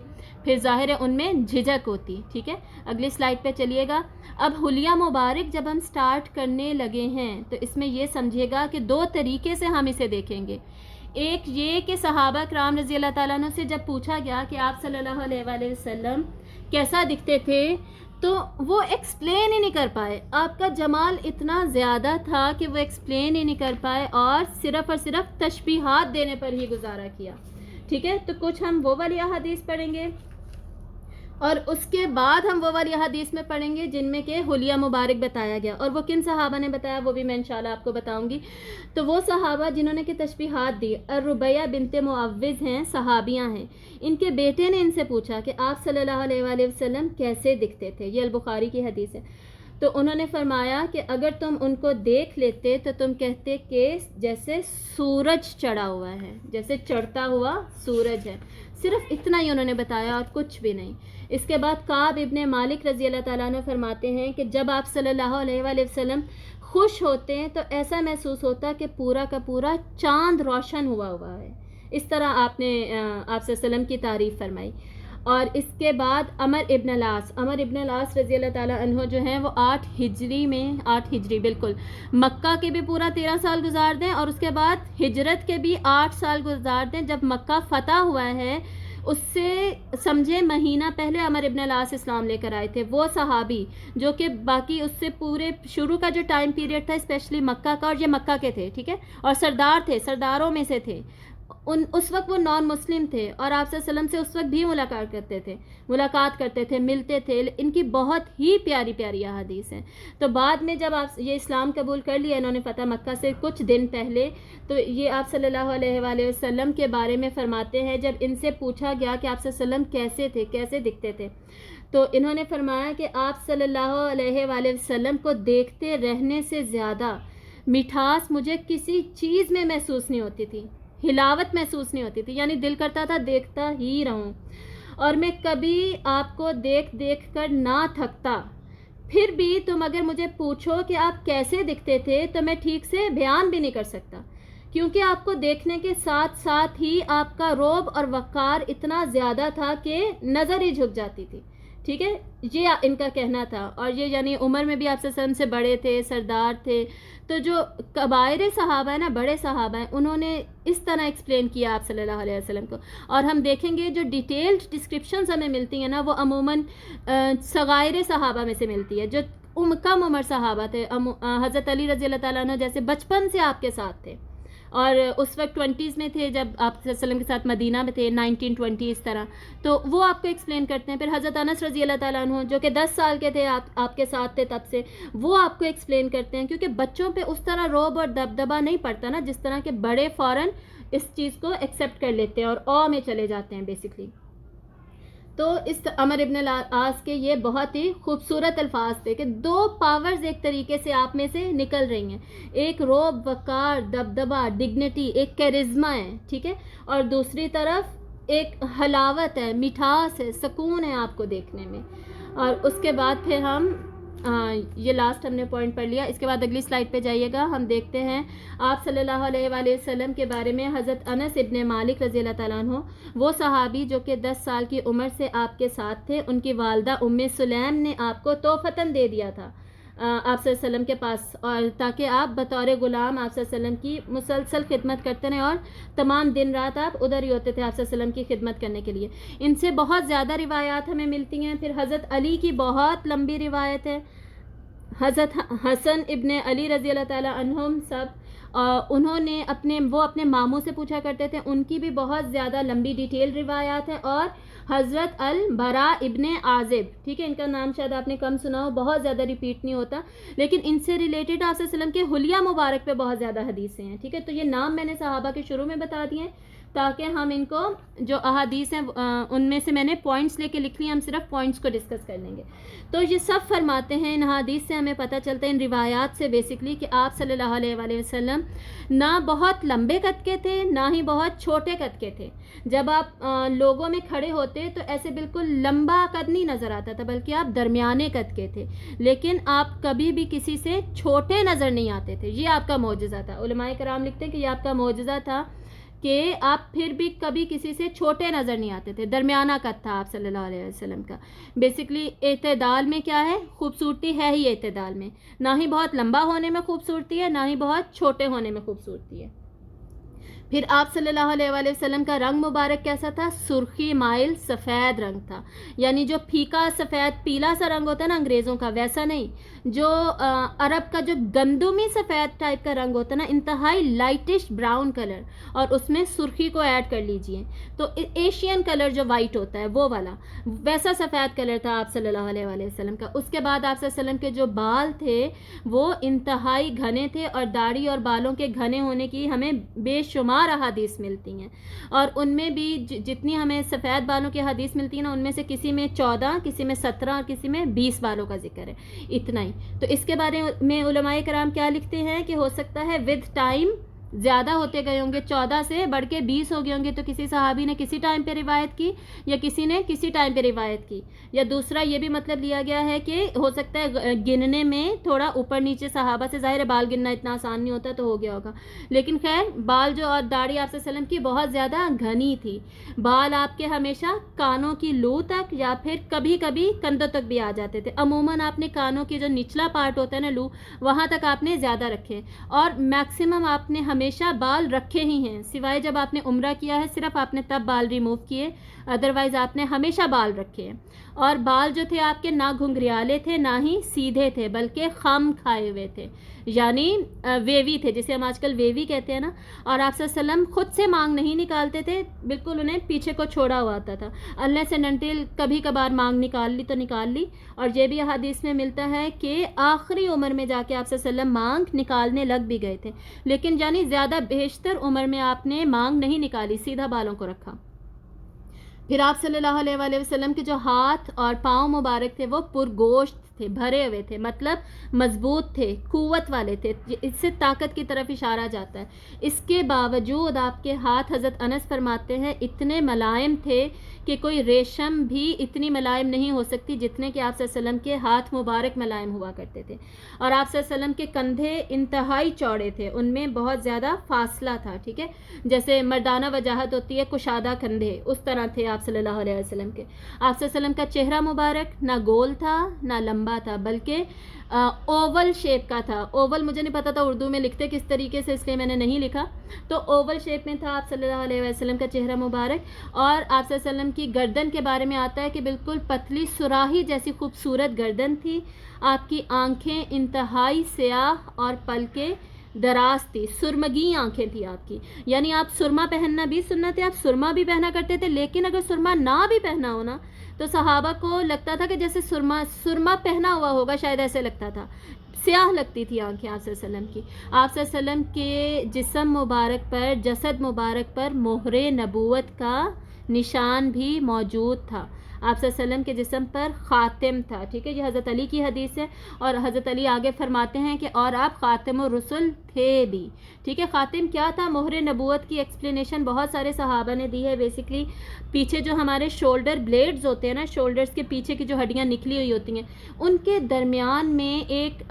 پھر ظاہر ہے ان میں جھجک ہوتی. ٹھیک ہے، اگلی سلائیڈ پہ چلیے گا. اب حلیہ مبارک جب ہم سٹارٹ کرنے لگے ہیں تو اس میں یہ سمجھیے گا کہ دو طریقے سے ہم اسے دیکھیں گے. ایک یہ کہ صحابہ کرام رضی اللہ تعالیٰ عنہ سے جب پوچھا گیا کہ آپ صلی اللہ علیہ وآلہ وسلم کیسا دکھتے تھے تو وہ ایکسپلین ہی نہیں کر پائے. آپ کا جمال اتنا زیادہ تھا کہ وہ ایکسپلین ہی نہیں کر پائے اور صرف تشبیہات دینے پر ہی گزارا کیا. ٹھیک ہے، تو کچھ ہم وہ والی احادیث پڑھیں گے اور اس کے بعد ہم وہ والی حدیث میں پڑھیں گے جن میں کہ حلیہ مبارک بتایا گیا. اور وہ کن صحابہ نے بتایا وہ بھی میں انشاءاللہ آپ کو بتاؤں گی. تو وہ صحابہ جنہوں نے کہ تشبیہات دی، الربیہ بنت معوذ ہیں، صحابیاں ہیں. ان کے بیٹے نے ان سے پوچھا کہ آپ صلی اللہ علیہ وآلہ وسلم کیسے دکھتے تھے. یہ البخاری کی حدیث ہے. تو انہوں نے فرمایا کہ اگر تم ان کو دیکھ لیتے تو تم کہتے کہ جیسے سورج چڑھا ہوا ہے، جیسے چڑھتا ہوا سورج ہے. صرف اتنا ہی انہوں نے بتایا اور کچھ بھی نہیں. اس کے بعد کعب ابن مالک رضی اللہ تعالیٰ عنہ فرماتے ہیں کہ جب آپ صلی اللہ علیہ وآلہ وسلم خوش ہوتے ہیں تو ایسا محسوس ہوتا ہے کہ پورا کا پورا چاند روشن ہوا ہے. اس طرح آپ نے آپ صلی اللہ علیہ وسلم کی تعریف فرمائی. اور اس کے بعد عمر ابن العاص رضی اللہ تعالیٰ عنہ جو ہیں وہ 8 ہجری بالکل مکہ کے بھی پورا 13 سال گزار دیں اور اس کے بعد ہجرت کے بھی 8 سال گزار دیں. جب مکہ فتح ہوا ہے اس سے سمجھے مہینہ پہلے عمر ابن العاص اسلام لے کر آئے تھے. وہ صحابی جو کہ باقی اس سے پورے شروع کا جو ٹائم پیریڈ تھا اسپیشلی مکہ کا، اور یہ مکہ کے تھے، ٹھیک ہے، اور سردار تھے، سرداروں میں سے تھے. اس وقت وہ نان مسلم تھے اور آپ صلی اللہ علیہ وسلم سے اس وقت بھی ملاقات کرتے تھے ملتے تھے. ان کی بہت ہی پیاری پیاری احادیث ہیں. تو بعد میں جب آپ یہ اسلام قبول کر لیا انہوں نے فتح مکہ سے کچھ دن پہلے, تو یہ آپ صلی اللہ علیہ وآلہ وسلم کے بارے میں فرماتے ہیں جب ان سے پوچھا گیا کہ آپ صلی اللہ علیہ وسلم کیسے تھے, کیسے دکھتے تھے, تو انہوں نے فرمایا کہ آپ صلی اللہ علیہ وآلہ وسلم کو دیکھتے رہنے سے زیادہ مٹھاس مجھے کسی چیز میں محسوس نہیں ہوتی تھی, ہلاوت محسوس نہیں ہوتی تھی, یعنی دل کرتا تھا دیکھتا ہی رہوں, اور میں کبھی آپ کو دیکھ دیکھ کر نہ تھکتا. پھر بھی تم اگر مجھے پوچھو کہ آپ کیسے دکھتے تھے تو میں ٹھیک سے بیان بھی نہیں کر سکتا, کیونکہ آپ کو دیکھنے کے ساتھ ساتھ ہی آپ کا رعب اور وقار اتنا زیادہ تھا کہ نظر ہی جھک جاتی تھی. ٹھیک ہے, یہ ان کا کہنا تھا. اور یہ یعنی عمر میں بھی آپ صلی اللہ علیہ وسلم سے بڑے تھے, سردار تھے. تو جو کبائر صحابہ ہیں نا, بڑے صحابہ ہیں, انہوں نے اس طرح ایکسپلین کیا آپ صلی اللہ علیہ وسلم کو. اور ہم دیکھیں گے جو ڈیٹیلڈ ڈسکرپشنز ہمیں ملتی ہیں نا وہ عموماً صغائر صحابہ میں سے ملتی ہے, جو کم عمر صحابہ تھے. حضرت علی رضی اللہ تعالیٰ عنہ جیسے بچپن سے آپ کے ساتھ تھے اور اس وقت 20s میں تھے جب آپ صلی اللہ علیہ وسلم کے ساتھ مدینہ میں تھے, 1920 اس طرح. تو وہ آپ کو ایکسپلین کرتے ہیں. پھر حضرت انس رضی اللہ تعالیٰ عنہ جو کہ 10 سال کے تھے, آپ کے ساتھ تھے تب سے, وہ آپ کو ایکسپلین کرتے ہیں, کیونکہ بچوں پہ اس طرح رعب اور دبدبہ نہیں پڑتا نا جس طرح کے بڑے فوراً اس چیز کو ایکسیپٹ کر لیتے ہیں اور او میں چلے جاتے ہیں بیسکلی. تو اس عمر ابن العاص کے یہ بہت ہی خوبصورت الفاظ تھے کہ دو پاورز ایک طریقے سے آپ میں سے نکل رہی ہیں, ایک رعب, وقار, دبدبہ, ڈگنیٹی, ایک کیرزما ہے, ٹھیک ہے, اور دوسری طرف ایک حلاوت ہے, مٹھاس ہے, سکون ہے آپ کو دیکھنے میں. اور اس کے بعد پھر ہم یہ لاسٹ ہم نے پوائنٹ پڑھ لیا. اس کے بعد اگلی سلائڈ پہ جائیے گا, ہم دیکھتے ہیں آپ صلی اللہ علیہ وآلہ وسلم کے بارے میں. حضرت انس ابن مالک رضی اللہ تعالیٰ عنہ, وہ صحابی جو کہ 10 سال کی عمر سے آپ کے ساتھ تھے, ان کی والدہ ام سلیم نے آپ کو تحفتاً دے دیا تھا آپ صلی اللہ علیہ وسلم کے پاس, اور تاکہ آپ بطور غلام آپ صلی اللہ علیہ وسلم کی مسلسل خدمت کرتے رہیں, اور تمام دن رات آپ ادھر ہی ہوتے تھے آپ صلی اللہ علیہ وسلم کی خدمت کرنے کے لیے. ان سے بہت زیادہ روایات ہمیں ملتی ہیں. پھر حضرت علی کی بہت لمبی روایت ہے. حضرت حسن ابن علی رضی اللہ تعالیٰ عنہم سب, انہوں نے اپنے ماموں سے پوچھا کرتے تھے, ان کی بھی بہت زیادہ لمبی ڈیٹیل روایات ہیں. اور حضرت البراء ابن عازب, ٹھیک ہے, ان کا نام شاید آپ نے کم سنا ہو, بہت زیادہ ریپیٹ نہیں ہوتا, لیکن ان سے ریلیٹڈ آپ صلی اللہ علیہ وسلم کے حلیہ مبارک پہ بہت زیادہ حدیثیں ہیں. ٹھیک ہے, تو یہ نام میں نے صحابہ کے شروع میں بتا دیے تاکہ ہم ان کو جو احادیث ہیں ان میں سے میں نے پوائنٹس لے کے لکھ لی, ہم صرف پوائنٹس کو ڈسکس کر لیں گے. تو یہ سب فرماتے ہیں, ان حدیث سے ہمیں پتہ چلتا ہے, ان روایات سے بیسکلی, کہ آپ صلی اللہ علیہ وآلہ وسلم نہ بہت لمبے قد کے تھے نہ ہی بہت چھوٹے قد کے تھے. جب آپ لوگوں میں کھڑے ہوتے تو ایسے بالکل لمبا قد نہیں نظر آتا تھا, بلکہ آپ درمیانے قد کے تھے, لیکن آپ کبھی بھی کسی سے چھوٹے نظر نہیں آتے تھے. یہ آپ کا معجزہ تھا. علماء کرام لکھتے ہیں کہ یہ آپ کا معجزہ تھا کہ آپ پھر بھی کبھی کسی سے چھوٹے نظر نہیں آتے تھے. درمیانہ قد تھا آپ صلی اللہ علیہ وسلم کا. بیسکلی اعتدال میں کیا ہے, خوبصورتی ہے ہی اعتدال میں, نہ ہی بہت لمبا ہونے میں خوبصورتی ہے نہ ہی بہت چھوٹے ہونے میں خوبصورتی ہے. پھر آپ صلی اللہ علیہ وآلہ وسلم کا رنگ مبارک کیسا تھا؟ سرخی مائل سفید رنگ تھا, یعنی جو پھیکا سفید پیلا سا رنگ ہوتا ہے نا انگریزوں کا, ویسا نہیں. جو عرب کا جو گندمی سفید ٹائپ کا رنگ ہوتا ہے نا, انتہائی لائٹش براؤن کلر, اور اس میں سرخی کو ایڈ کر لیجئے تو ایشین کلر جو وائٹ ہوتا ہے وہ والا, ویسا سفید کلر تھا آپ صلی اللہ علیہ وآلہ وسلم کا. اس کے بعد آپ صلی اللہ علیہ وسلم کے جو بال تھے وہ انتہائی گھنے تھے, اور داڑھی اور بالوں کے گھنے ہونے کی ہمیں بے شمار احادیث ملتی ہیں, اور ان میں بھی جتنی ہمیں سفید بالوں کی حدیث ملتی ہیں نا, ان میں سے کسی میں 14, کسی میں 17 اور کسی میں 20 بالوں کا ذکر ہے, اتنا ہی. تو اس کے بارے میں علماء کرام کیا لکھتے ہیں کہ ہو سکتا ہے ود ٹائم زیادہ ہوتے گئے ہوں گے, 14 سے بڑھ کے 20 ہو گئے ہوں گے. تو کسی صحابی نے کسی ٹائم پہ روایت کی یا کسی نے کسی ٹائم پہ روایت کی, یا دوسرا یہ بھی مطلب لیا گیا ہے کہ ہو سکتا ہے گننے میں تھوڑا اوپر نیچے صحابہ سے, ظاہر ہے بال گننا اتنا آسان نہیں ہوتا تو ہو گیا ہوگا, لیکن خیر بال جو اور داڑھی آپ صلی اللہ علیہ وسلم کی بہت زیادہ گھنی تھی. بال آپ کے ہمیشہ کانوں کی لو تک یا پھر کبھی کبھی کندھوں تک بھی آ جاتے تھے. عموماً آپ نے کانوں کی جو نچلا پارٹ ہوتا ہے نا, لو, وہاں تک آپ نے زیادہ رکھے, اور میکسیمم آپ نے ہمیشہ بال رکھے ہی ہیں، سوائے جب آپ نے عمرہ کیا ہے صرف آپ نے تب بال ریموو کیے، ادروائز آپ نے ہمیشہ بال رکھے ہیں۔ اور بال جو تھے آپ کے نہ گھنگریالے تھے نہ ہی سیدھے تھے، بلکہ خم کھائے ہوئے تھے، یعنی ویوی تھے، جسے ہم آج کل ویوی کہتے ہیں نا۔ اور آپ صلی اللہ علیہ وسلم خود سے مانگ نہیں نکالتے تھے، بالکل انہیں پیچھے کو چھوڑا ہوا آتا تھا، اللہ سے ننٹل کبھی کبھار مانگ نکال لی تو نکال لی۔ اور یہ بھی حدیث میں ملتا ہے کہ آخری عمر میں جا کے آپ صلی اللہ علیہ وسلم مانگ نکالنے لگ بھی گئے تھے، لیکن یعنی زیادہ بیشتر عمر میں آپ نے مانگ نہیں نکالی، سیدھا بالوں کو رکھا۔ پھر آپ صلی اللہ علیہ وآلہ وسلم کے جو ہاتھ اور پاؤں مبارک تھے وہ پرگوشت تھے، بھرے ہوئے تھے، مطلب مضبوط تھے، قوت والے تھے، اس سے طاقت کی طرف اشارہ جاتا ہے۔ اس کے باوجود آپ کے ہاتھ، حضرت انس فرماتے ہیں، اتنے ملائم تھے کہ کوئی ریشم بھی اتنی ملائم نہیں ہو سکتی جتنے کہ آپ صلی اللہ علیہ وسلم کے ہاتھ مبارک ملائم ہوا کرتے تھے۔ اور آپ صلی اللہ علیہ وسلم کے کندھے انتہائی چوڑے تھے، ان میں بہت زیادہ فاصلہ تھا، ٹھیک ہے، جیسے مردانہ وجاہت ہوتی ہے کشادہ کندھے، اس طرح تھے آپ صلی اللہ علیہ وسلم کے۔ آپ صلی اللہ علیہ وسلم کا چہرہ مبارک نہ گول تھا نہ لمبا تھا، بلکہ اوول شیپ کا تھا۔ اوول مجھے نہیں پتا تھا اردو میں لکھتے کس طریقے سے، اس لیے میں نے نہیں لکھا، تو اوول شیپ میں تھا آپ صلی اللہ علیہ وسلم کا چہرہ مبارک۔ اور آپ صلی اللہ علیہ وسلم کی گردن کے بارے میں آتا ہے کہ بالکل پتلی سراہی جیسی خوبصورت گردن تھی، آپ کی آنکھیں انتہائی سیاہ اور پلکیں دراز تھی، سرمگی آنکھیں تھی آپ کی، یعنی آپ سرما پہننا بھی سنت ہے، آپ سرما بھی پہنا کرتے تھے، لیکن اگر سرما نہ بھی پہنا ہونا تو صحابہ کو لگتا تھا کہ جیسے سرما پہنا ہوا ہوگا، شاید ایسے لگتا تھا، سیاہ لگتی تھی آنکھیں آپ صلی اللہ علیہ وسلم کی۔ آپ صلی اللہ علیہ وسلم کے جسم مبارک پر، جسد مبارک پر مہر نبوت کا نشان بھی موجود تھا۔ آپ صلی اللہ علیہ وسلم کے جسم پر خاتم تھا، ٹھیک ہے، یہ حضرت علی کی حدیث ہے، اور حضرت علی آگے فرماتے ہیں کہ اور آپ خاتم الرسل تھے بھی، ٹھیک ہے۔ خاتم کیا تھا؟ مہر نبوت کی ایکسپلینیشن بہت سارے صحابہ نے دی ہے۔ بیسکلی پیچھے جو ہمارے شولڈر بلیڈز ہوتے ہیں نا، شولڈرز کے پیچھے کی جو ہڈیاں نکلی ہوئی ہوتی ہیں، ان کے درمیان میں ایک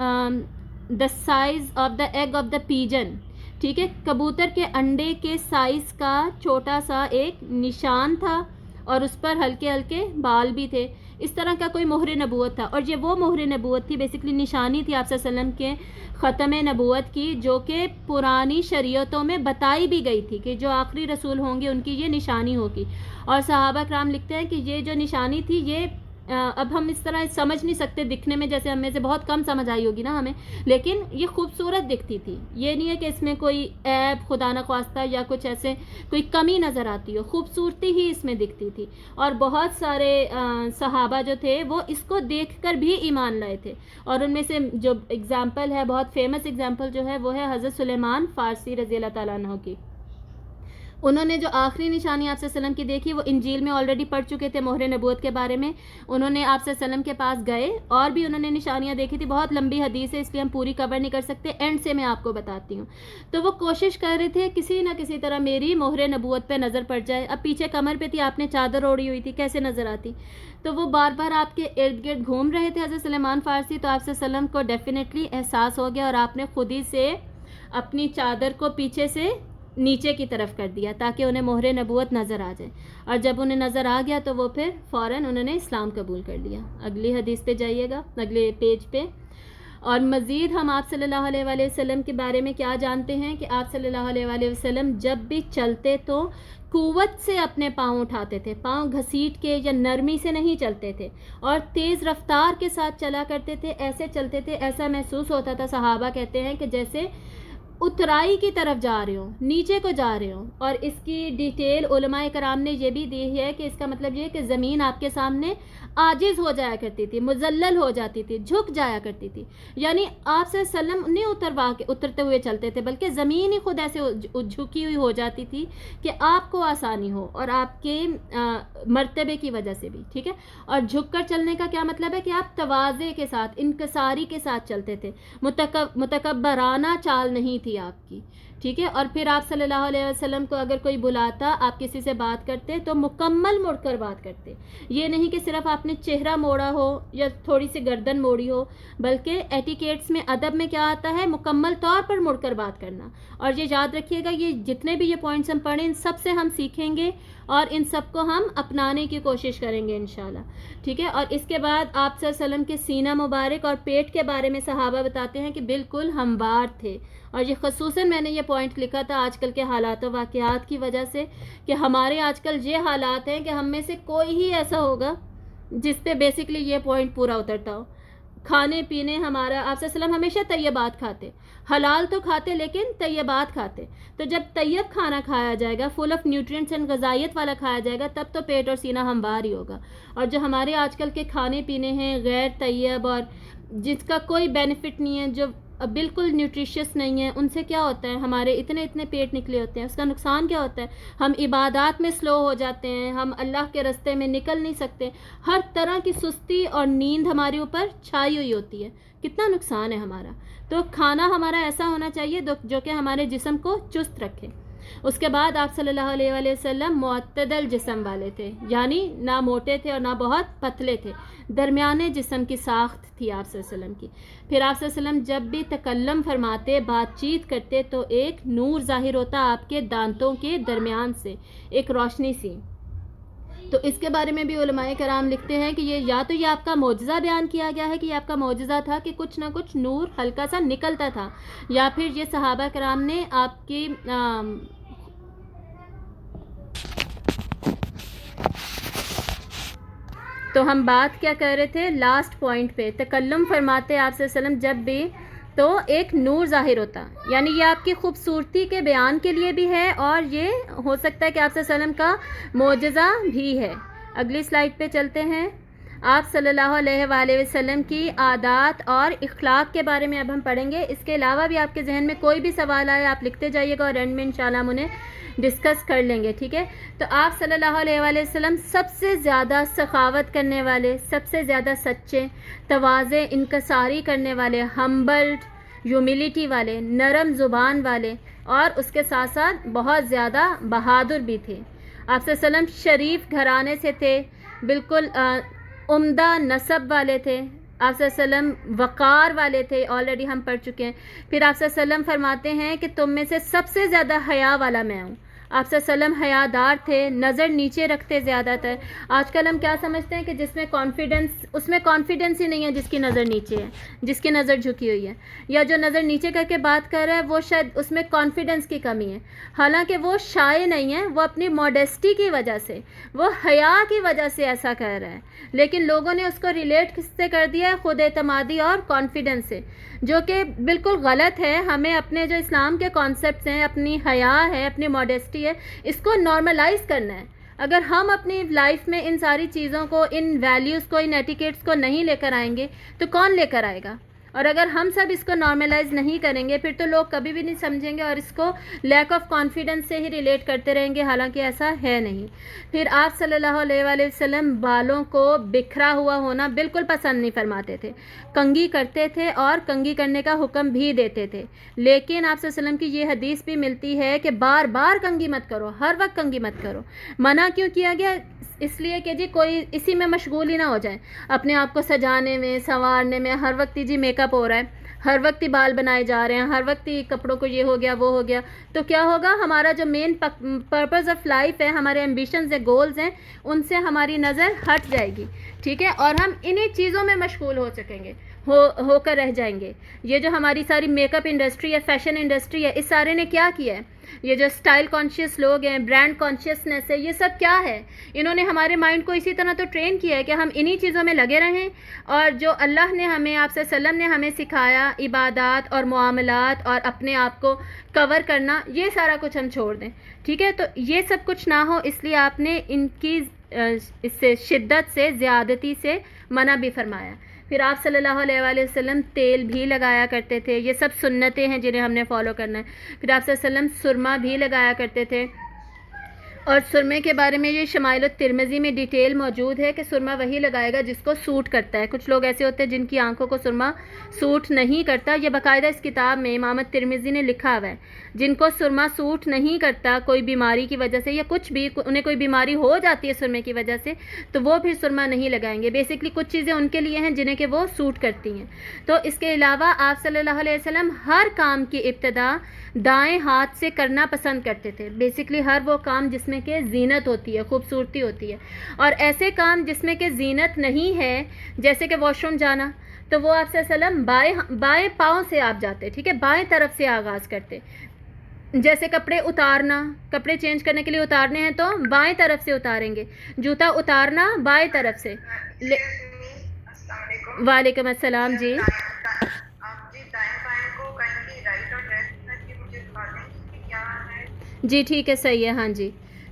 the size of the egg of the Pigeon, ٹھیک ہے، کبوتر کے انڈے کے سائز کا چھوٹا سا ایک نشان تھا، اور اس پر ہلکے ہلکے بال بھی تھے، اس طرح کا کوئی مہر نبوت تھا۔ اور یہ وہ مہر نبوت تھی، بیسکلی نشانی تھی آپ صلی اللہ علیہ وسلم کے ختم نبوت کی، جو کہ پرانی شریعتوں میں بتائی بھی گئی تھی کہ جو آخری رسول ہوں گے ان کی یہ نشانی ہوگی۔ اور صحابہ کرام لکھتے ہیں کہ یہ جو نشانی تھی، یہ اب ہم اس طرح سمجھ نہیں سکتے، دکھنے میں جیسے ہم میں سے بہت کم سمجھ آئی ہوگی نا ہمیں، لیکن یہ خوبصورت دکھتی تھی، یہ نہیں ہے کہ اس میں کوئی عیب خدا نخواستہ یا کچھ ایسے کوئی کمی نظر آتی ہو، خوبصورتی ہی اس میں دکھتی تھی۔ اور بہت سارے صحابہ جو تھے وہ اس کو دیکھ کر بھی ایمان لائے تھے، اور ان میں سے جو اگزامپل ہے، بہت فیمس اگزامپل جو ہے وہ ہے حضرت سلیمان فارسی رضی اللہ تعالیٰ عنہ کی۔ انہوں نے جو آخری نشانی آپ صلی اللہ علیہ وسلم کی دیکھی وہ انجیل میں آلریڈی پڑھ چکے تھے مہر نبوت کے بارے میں، انہوں نے آپ صلی اللہ علیہ وسلم کے پاس گئے اور بھی انہوں نے نشانیاں دیکھی تھی، بہت لمبی حدیث ہے اس لیے ہم پوری کور نہیں کر سکتے، اینڈ سے میں آپ کو بتاتی ہوں۔ تو وہ کوشش کر رہے تھے کسی نہ کسی طرح میری مہر نبوت پہ نظر پڑ جائے، اب پیچھے کمر پہ تھی، آپ نے چادر اوڑھی ہوئی تھی، کیسے نظر آتی؟ تو وہ بار بار آپ کے ارد گرد گھوم رہے تھے حضرت سلیمان فارسی، تو آپ صلی اللہ علیہ وسلم کو ڈیفینیٹلی احساس ہو گیا، اور آپ نے خود ہی سے اپنی چادر کو پیچھے سے نیچے کی طرف کر دیا تاکہ انہیں مہر نبوت نظر آ جائے، اور جب انہیں نظر آ گیا تو وہ پھر فوراً انہوں نے اسلام قبول کر لیا۔ اگلی حدیث پہ جائیے گا، اگلے پیج پہ۔ اور مزید ہم آپ صلی اللہ علیہ وآلہ وسلم کے بارے میں کیا جانتے ہیں کہ آپ صلی اللہ علیہ وآلہ وسلم جب بھی چلتے تو قوت سے اپنے پاؤں اٹھاتے تھے، پاؤں گھسیٹ کے یا نرمی سے نہیں چلتے تھے، اور تیز رفتار کے ساتھ چلا کرتے تھے، ایسے چلتے تھے، ایسا محسوس ہوتا تھا، صحابہ کہتے ہیں کہ جیسے اترائی کی طرف جا رہے ہوں، نیچے کو جا رہے ہوں۔ اور اس کی ڈیٹیل علماء کرام نے یہ بھی دی ہے کہ اس کا مطلب یہ کہ زمین آپ کے سامنے عاجز ہو جایا کرتی تھی، مذلل ہو جاتی تھی، جھک جایا کرتی تھی، یعنی آپ صلی اللہ علیہ وسلم نہیں اترتے ہوئے چلتے تھے، بلکہ زمین ہی خود ایسے جھکی ہوئی ہو جاتی تھی کہ آپ کو آسانی ہو، اور آپ کے مرتبے کی وجہ سے بھی، ٹھیک ہے۔ اور جھک کر چلنے کا کیا مطلب ہے کہ آپ تواضع کے ساتھ، انکساری کے ساتھ چلتے تھے، متکبرانہ چال نہیں تھی آپ کی، ٹھیک ہے۔ اور پھر آپ صلی اللہ علیہ وسلم کو اگر کوئی بلاتا، آپ کسی سے بات کرتے تو مکمل مڑ کر بات کرتے، یہ نہیں کہ صرف آپ نے چہرہ موڑا ہو یا تھوڑی سی گردن موڑی ہو، بلکہ ایٹیکیٹس میں، ادب میں کیا آتا ہے، مکمل طور پر مڑ کر بات کرنا۔ اور یہ یاد رکھیے گا، یہ جتنے بھی یہ پوائنٹس ہم پڑھیں ان سب سے ہم سیکھیں گے اور ان سب کو ہم اپنانے کی کوشش کریں گے انشاءاللہ، ٹھیک ہے۔ اور اس کے بعد آپ صلی اللہ علیہ وسلم کے سینہ مبارک اور پیٹ کے بارے میں صحابہ بتاتے ہیں کہ بالکل ہموار تھے، اور یہ خصوصاً میں نے یہ پوائنٹ لکھا تھا آج کل کے حالات و واقعات کی وجہ سے کہ ہمارے آج کل یہ حالات ہیں کہ ہم میں سے کوئی ہی ایسا ہوگا جس پہ بیسکلی یہ پوائنٹ پورا اترتا ہو. کھانے پینے ہمارا آپ صلی اللہ علیہ وسلم ہمیشہ طیبات کھاتے, حلال تو کھاتے لیکن طیبات کھاتے. تو جب طیب کھانا کھایا جائے گا, فل آف نیوٹرینٹس اینڈ غذائیت والا کھایا جائے گا, تب تو پیٹ اور سینہ ہموار ہی ہوگا. اور جو ہمارے آج کل کے کھانے پینے ہیں غیر طیب اور جس کا کوئی بینیفٹ نہیں ہے, جو بالکل نیوٹریشیس نہیں ہے, ان سے کیا ہوتا ہے, ہمارے اتنے پیٹ نکلے ہوتے ہیں. اس کا نقصان کیا ہوتا ہے, ہم عبادات میں سلو ہو جاتے ہیں, ہم اللہ کے راستے میں نکل نہیں سکتے, ہر طرح کی سستی اور نیند ہمارے اوپر چھائی ہوئی ہوتی ہے. کتنا نقصان ہے ہمارا. تو کھانا ہمارا ایسا ہونا چاہیے جو کہ ہمارے جسم کو چست رکھے. اس کے بعد آپ صلی اللہ علیہ وآلہ وسلم معتدل جسم والے تھے, یعنی نہ موٹے تھے اور نہ بہت پتلے تھے, درمیانے جسم کی ساخت تھی آپ صلی اللہ علیہ وسلم کی. پھر آپ صلی اللہ علیہ وسلم جب بھی تکلم فرماتے, بات چیت کرتے, تو ایک نور ظاہر ہوتا آپ کے دانتوں کے درمیان سے, ایک روشنی سی. تو اس کے بارے میں بھی علماء کرام لکھتے ہیں کہ یہ آپ کا معجزہ بیان کیا گیا ہے کہ یہ آپ کا معجزہ تھا کہ کچھ نہ کچھ نور ہلکا سا نکلتا تھا, یا پھر یہ صحابہ کرام نے آپ کی تو ہم بات کیا کر رہے تھے لاسٹ پوائنٹ پہ, تکلم فرماتے آپ صلی اللہ علیہ وسلم جب بھی تو ایک نور ظاہر ہوتا, یعنی یہ آپ کی خوبصورتی کے بیان کے لیے بھی ہے اور یہ ہو سکتا ہے کہ آپ صلی اللہ علیہ وسلم کا معجزہ بھی ہے. اگلی سلائیڈ پہ چلتے ہیں. آپ صلی اللہ علیہ وآلہ وسلم کی عادات اور اخلاق کے بارے میں اب ہم پڑھیں گے. اس کے علاوہ بھی آپ کے ذہن میں کوئی بھی سوال آئے آپ لکھتے جائیے گا اور اینڈ میں انشاءاللہ ہم انہیں ڈسکس کر لیں گے, ٹھیک ہے. تو آپ صلی اللہ علیہ وآلہ وسلم سب سے زیادہ سخاوت کرنے والے, سب سے زیادہ سچے, تواضع انکساری کرنے والے, ہمبلڈ ہیوملٹی والے, نرم زبان والے, اور اس کے ساتھ ساتھ بہت زیادہ بہادر بھی تھے. آپ صلی اللہ علیہ وسلم شریف گھرانے سے تھے, بالکل عمدہ نسب والے تھے. آپ صلی اللہ علیہ وسلم وقار والے تھے, آلریڈی ہم پڑھ چکے ہیں. پھر آپ صلی اللہ علیہ وسلم فرماتے ہیں کہ تم میں سے سب سے زیادہ حیا والا میں ہوں. آپ صلی اللہ علیہ وسلم حیادار تھے, نظر نیچے رکھتے زیادہ تر. آج کل ہم کیا سمجھتے ہیں کہ جس میں کانفیڈنس, اس میں کانفیڈنس ہی نہیں ہے جس کی نظر نیچے ہے, جس کی نظر جھکی ہوئی ہے, یا جو نظر نیچے کر کے بات کر رہا ہے وہ شاید اس میں کانفیڈنس کی کمی ہے. حالانکہ وہ شائع نہیں ہے, وہ اپنی ماڈیسٹی کی وجہ سے, وہ حیا کی وجہ سے ایسا کر رہا ہے. لیکن لوگوں نے اس کو ریلیٹ کس سے کر دیا ہے, خود اعتمادی اور کانفیڈنس سے, جو کہ بالکل غلط ہے. ہمیں اپنے جو اسلام کے کانسیپٹس ہیں, اپنی حیا ہے, اپنی ماڈیسٹی ہے, اس کو نارملائز کرنا ہے. اگر ہم اپنی لائف میں ان ساری چیزوں کو, ان ویلیوز کو, ان ایٹیکیٹس کو نہیں لے کر آئیں گے تو کون لے کر آئے گا؟ اور اگر ہم سب اس کو نارملائز نہیں کریں گے پھر تو لوگ کبھی بھی نہیں سمجھیں گے اور اس کو لیک آف کانفیڈنس سے ہی ریلیٹ کرتے رہیں گے, حالانکہ ایسا ہے نہیں. پھر آپ صلی اللہ علیہ وآلہ وسلم بالوں کو بکھرا ہوا ہونا بالکل پسند نہیں فرماتے تھے, کنگھی کرتے تھے اور کنگھی کرنے کا حکم بھی دیتے تھے. لیکن آپ صلی اللہ علیہ وسلم کی یہ حدیث بھی ملتی ہے کہ بار بار کنگھی مت کرو, ہر وقت کنگھی مت کرو. منع کیوں کیا گیا؟ اس لیے کہ جی کوئی اسی میں مشغول ہی نہ ہو جائے, اپنے آپ کو سجانے میں, سنوارنے میں, ہر وقت ہی جی میک اپ ہو رہا ہے, ہر وقت ہی بال بنائے جا رہے ہیں, ہر وقت ہی کپڑوں کو یہ ہو گیا وہ ہو گیا, تو کیا ہوگا؟ ہمارا جو مین پرپز آف لائف ہے, ہمارے ایمبیشنز ہیں, گولز ہیں, ان سے ہماری نظر ہٹ جائے گی, ٹھیک ہے, اور ہم انہی چیزوں میں مشغول ہو سکیں گے, ہو کر رہ جائیں گے. یہ جو ہماری ساری میک اپ انڈسٹری ہے, فیشن انڈسٹری ہے, اس سارے نے کیا کیا ہے؟ یہ جو اسٹائل کانشیس لوگ ہیں, برانڈ کانشیسنیس ہے, یہ سب کیا ہے؟ انہوں نے ہمارے مائنڈ کو اسی طرح تو ٹرین کیا ہے کہ ہم انہی چیزوں میں لگے رہیں, اور جو اللہ نے ہمیں, آپ صلی اللہ علیہ وسلم نے ہمیں سکھایا, عبادات اور معاملات اور اپنے آپ کو کور کرنا, یہ سارا کچھ ہم چھوڑ دیں, ٹھیک ہے. تو یہ سب کچھ نہ ہو, اس لیے آپ نے ان کی اس سے شدت سے, زیادتی سے منع بھی فرمایا. پھر آپ صلی اللہ علیہ وآلہ وسلم تیل بھی لگایا کرتے تھے, یہ سب سنتیں ہیں جنہیں ہم نے فالو کرنا ہے. پھر آپ صلی اللہ علیہ وسلم سرما بھی لگایا کرتے تھے, اور سرمے کے بارے میں یہ شمائل الترمذی میں ڈیٹیل موجود ہے کہ سرما وہی لگائے گا جس کو سوٹ کرتا ہے. کچھ لوگ ایسے ہوتے ہیں جن کی آنکھوں کو سرما سوٹ نہیں کرتا, یہ باقاعدہ اس کتاب میں امام ترمذی نے لکھا ہوا ہے. جن کو سرما سوٹ نہیں کرتا کوئی بیماری کی وجہ سے, یا کچھ بھی انہیں کوئی بیماری ہو جاتی ہے سرمے کی وجہ سے, تو وہ پھر سرما نہیں لگائیں گے. بیسکلی کچھ چیزیں ان کے لیے ہیں جنہیں کہ وہ سوٹ کرتی ہیں. تو اس کے علاوہ آپ صلی اللہ علیہ وسلم ہر کام کی ابتدا دائیں ہاتھ سے کرنا پسند کرتے تھے. بیسکلی ہر وہ کام جس میں کہ زینت ہوتی ہے, خوبصورتی ہوتی ہے, اور ایسے کام جس میں کہ زینت نہیں ہے, جیسے کہ واش روم جانا, تو وہ آپ صلی اللہ علیہ وسلم بائیں پاؤں سے آپ جاتے, ٹھیک ہے, بائیں طرف سے آغاز کرتے. جیسے کپڑے اتارنا، کپڑے چینج کرنے کے لیے اتارنے ہیں تو بائیں طرف سے اتاریں گے، جوتا اتارنا بائیں طرف سے۔ وعلیکم السلام جی۔ جی ٹھیک ہے، صحیح ہے، ہاں جی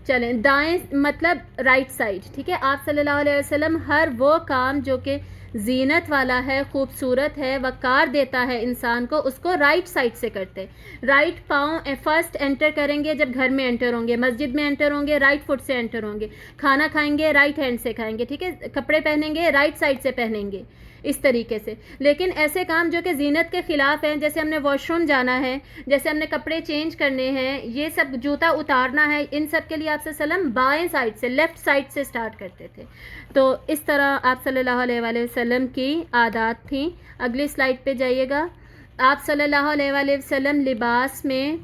چلیں، دائیں مطلب رائٹ سائڈ، ٹھیک ہے۔ آپ صلی اللہ علیہ وسلم ہر وہ کام جو کہ زینت والا ہے، خوبصورت ہے، وقار دیتا ہے انسان کو، اس کو رائٹ سائڈ سے کرتے۔ رائٹ پاؤں فرسٹ انٹر کریں گے جب گھر میں انٹر ہوں گے، مسجد میں انٹر ہوں گے رائٹ فٹ سے انٹر ہوں گے، کھانا کھائیں گے رائٹ ہینڈ سے کھائیں گے، ٹھیک ہے، کپڑے پہنیں گے رائٹ سائڈ سے پہنیں گے، اس طریقے سے۔ لیکن ایسے کام جو کہ زینت کے خلاف ہیں، جیسے ہم نے واش روم جانا ہے، جیسے ہم نے کپڑے چینج کرنے ہیں، یہ سب جوتا اتارنا ہے، ان سب کے لیے آپ صلی اللہ علیہ وسلم بائیں سائڈ سے، لیفٹ سائڈ سے سٹارٹ کرتے تھے۔ تو اس طرح آپ صلی اللہ علیہ وآلہ وسلم کی عادات تھیں۔ اگلی سلائڈ پہ جائیے گا۔ آپ صلی اللہ علیہ وآلہ وسلم لباس میں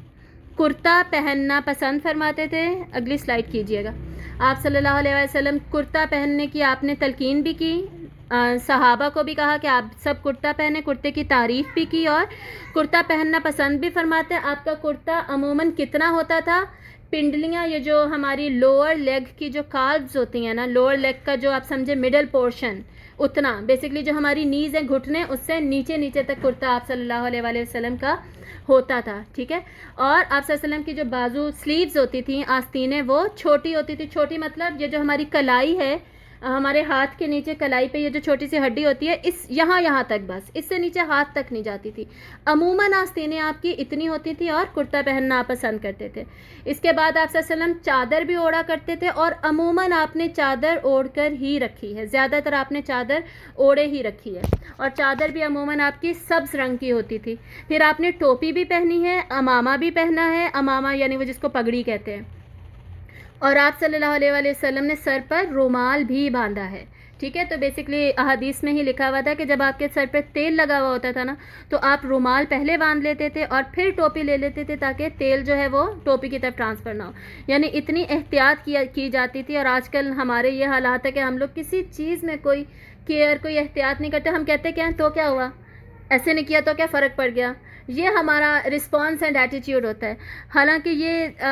کرتا پہننا پسند فرماتے تھے۔ اگلی سلائڈ کیجیے گا۔ آپ صلی اللہ علیہ وسلم کرتا پہننے کی آپ نے تلقین بھی کی، صحابہ کو بھی کہا کہ آپ سب کرتا پہنیں، کرتے کی تعریف بھی کی، اور کرتا پہننا پسند بھی فرماتے ہیں۔ آپ کا کرتا عموماً کتنا ہوتا تھا؟ پنڈلیاں، یہ جو ہماری لوور لیگ کی جو کالوز ہوتی ہیں نا، لوور لیگ کا جو آپ سمجھے مڈل پورشن، اتنا بیسکلی جو ہماری نیز ہیں، گھٹنے، اس سے نیچے نیچے تک کرتا آپ صلی اللہ علیہ وآلہ وسلم کا ہوتا تھا، ٹھیک ہے۔ اور آپ صلی اللہ علیہ وسلم کی جو بازو سلیوز ہوتی تھیں، آستینیں، وہ چھوٹی ہوتی تھی۔ چھوٹی مطلب یہ جو ہماری کلائی ہے، ہمارے ہاتھ کے نیچے کلائی پہ یہ جو چھوٹی سی ہڈی ہوتی ہے، اس یہاں تک، بس اس سے نیچے ہاتھ تک نہیں جاتی تھی۔ عموماً آستینیں آپ کی اتنی ہوتی تھی اور کرتا پہننا آپ پسند کرتے تھے۔ اس کے بعد آپ صلی اللہ علیہ وسلم چادر بھی اوڑھا کرتے تھے، اور عموماً آپ نے چادر اوڑھ کر ہی رکھی ہے، زیادہ تر آپ نے چادر اوڑھے ہی رکھی ہے، اور چادر بھی عموماً آپ کی سبز رنگ کی ہوتی تھی۔ پھر آپ نے ٹوپی بھی پہنی ہے، امامہ بھی پہنا ہے، امامہ یعنی وہ جس کو پگڑی کہتے ہیں، اور آپ صلی اللہ علیہ وآلہ وسلم نے سر پر رومال بھی باندھا ہے، ٹھیک ہے۔ تو بیسکلی احادیث میں ہی لکھا ہوا تھا کہ جب آپ کے سر پہ تیل لگا ہوا ہوتا تھا نا، تو آپ رومال پہلے باندھ لیتے تھے اور پھر ٹوپی لے لیتے تھے، تاکہ تیل جو ہے وہ ٹوپی کی طرف ٹرانسفر نہ ہو، یعنی اتنی احتیاط کی جاتی تھی۔ اور آج کل ہمارے یہ حالات ہے کہ ہم لوگ کسی چیز میں کوئی کیئر، کوئی احتیاط نہیں کرتے۔ ہم کہتے کیا تو کیا ہوا، ایسے نہیں کیا تو کیا فرق پڑ گیا، یہ ہمارا رسپانس اینڈ ایٹیٹیوڈ ہوتا ہے۔ حالانکہ یہ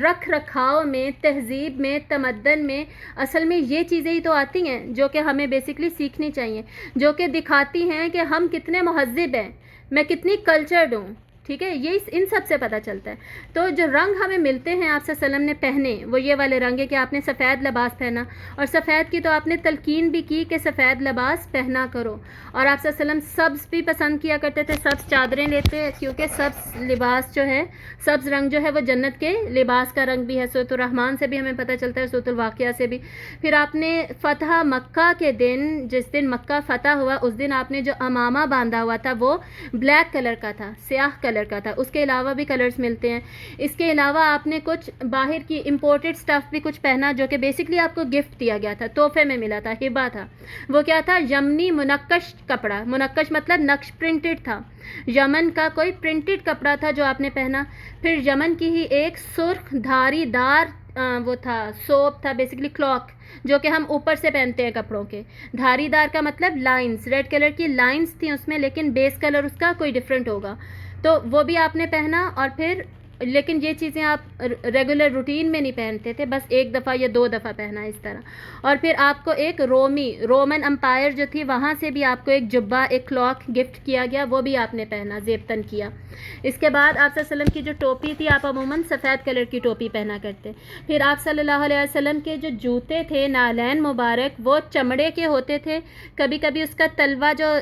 رکھ رکھاؤ میں، تہذیب میں، تمدن میں اصل میں یہ چیزیں ہی تو آتی ہیں جو کہ ہمیں بیسکلی سیکھنی چاہیے، جو کہ دکھاتی ہیں کہ ہم کتنے مہذب ہیں، میں کتنی کلچرڈ ہوں، ٹھیک ہے، یہ ان سب سے پتہ چلتا ہے۔ تو جو رنگ ہمیں ملتے ہیں آپ صلی اللہ علیہ وسلم نے پہنے، وہ یہ والے رنگ ہے کہ آپ نے سفید لباس پہنا، اور سفید کی تو آپ نے تلقین بھی کی کہ سفید لباس پہنا کرو۔ اور آپ صلی اللہ علیہ وسلم سبز بھی پسند کیا کرتے تھے، سبز چادریں لیتے، کیونکہ سبز لباس جو ہے، سبز رنگ جو ہے وہ جنت کے لباس کا رنگ بھی ہے، سورۃ الرحمن سے بھی ہمیں پتہ چلتا ہے، سورۃ الواقعہ سے بھی۔ پھر آپ نے فتح مکہ کے دن، جس دن مکہ فتح ہوا، اس دن آپ نے جو امامہ باندھا ہوا تھا وہ بلیک کلر کا تھا، سیاہ کلر کا تھا، اس کے علاوہ بھی کلرز ملتے ہیں۔ اس کے علاوہ آپ نے کچھ باہر کی امپورٹڈ سٹف بھی کچھ پہنا، جو کہ بیسکلی آپ کو گفٹ دیا گیا تھا، تحفے میں ملا تھا، ہبہ تھا۔ وہ کیا تھا؟ یمنی منقش کپڑا، منقش مطلب نقش پرنٹڈ تھا، یمن کا کوئی پرنٹڈ کپڑا تھا جو آپ نے پہنا۔ پھر یمن کی ہی ایک سرخ دھاری دار وہ تھا، سوپ تھا، بیسکلی کلاک، جو کہ ہم اوپر سے پہنتے ہیں کپڑوں کے۔ دھاری دار کا مطلب لائنز، ریڈ کلر کی لائنز تھیں اس میں، لیکن بیس کلر اس کا کوئی ڈیفرنٹ ہوگا، تو وہ بھی آپ نے پہنا۔ اور پھر لیکن یہ چیزیں آپ ریگولر روٹین میں نہیں پہنتے تھے، بس ایک دفعہ یا 2 دفعہ پہنا اس طرح۔ اور پھر آپ کو ایک رومن امپائر جو تھی، وہاں سے بھی آپ کو ایک جبہ، ایک کلاک گفٹ کیا گیا، وہ بھی آپ نے پہنا، زیبتن کیا۔ اس کے بعد آپ صلی اللہ علیہ وسلم کی جو ٹوپی تھی، آپ عموماً سفید کلر کی ٹوپی پہنا کرتے۔ پھر آپ صلی اللہ علیہ وسلم کے جو جوتے تھے، نالین مبارک، وہ چمڑے کے ہوتے تھے، کبھی کبھی اس کا تلوا جو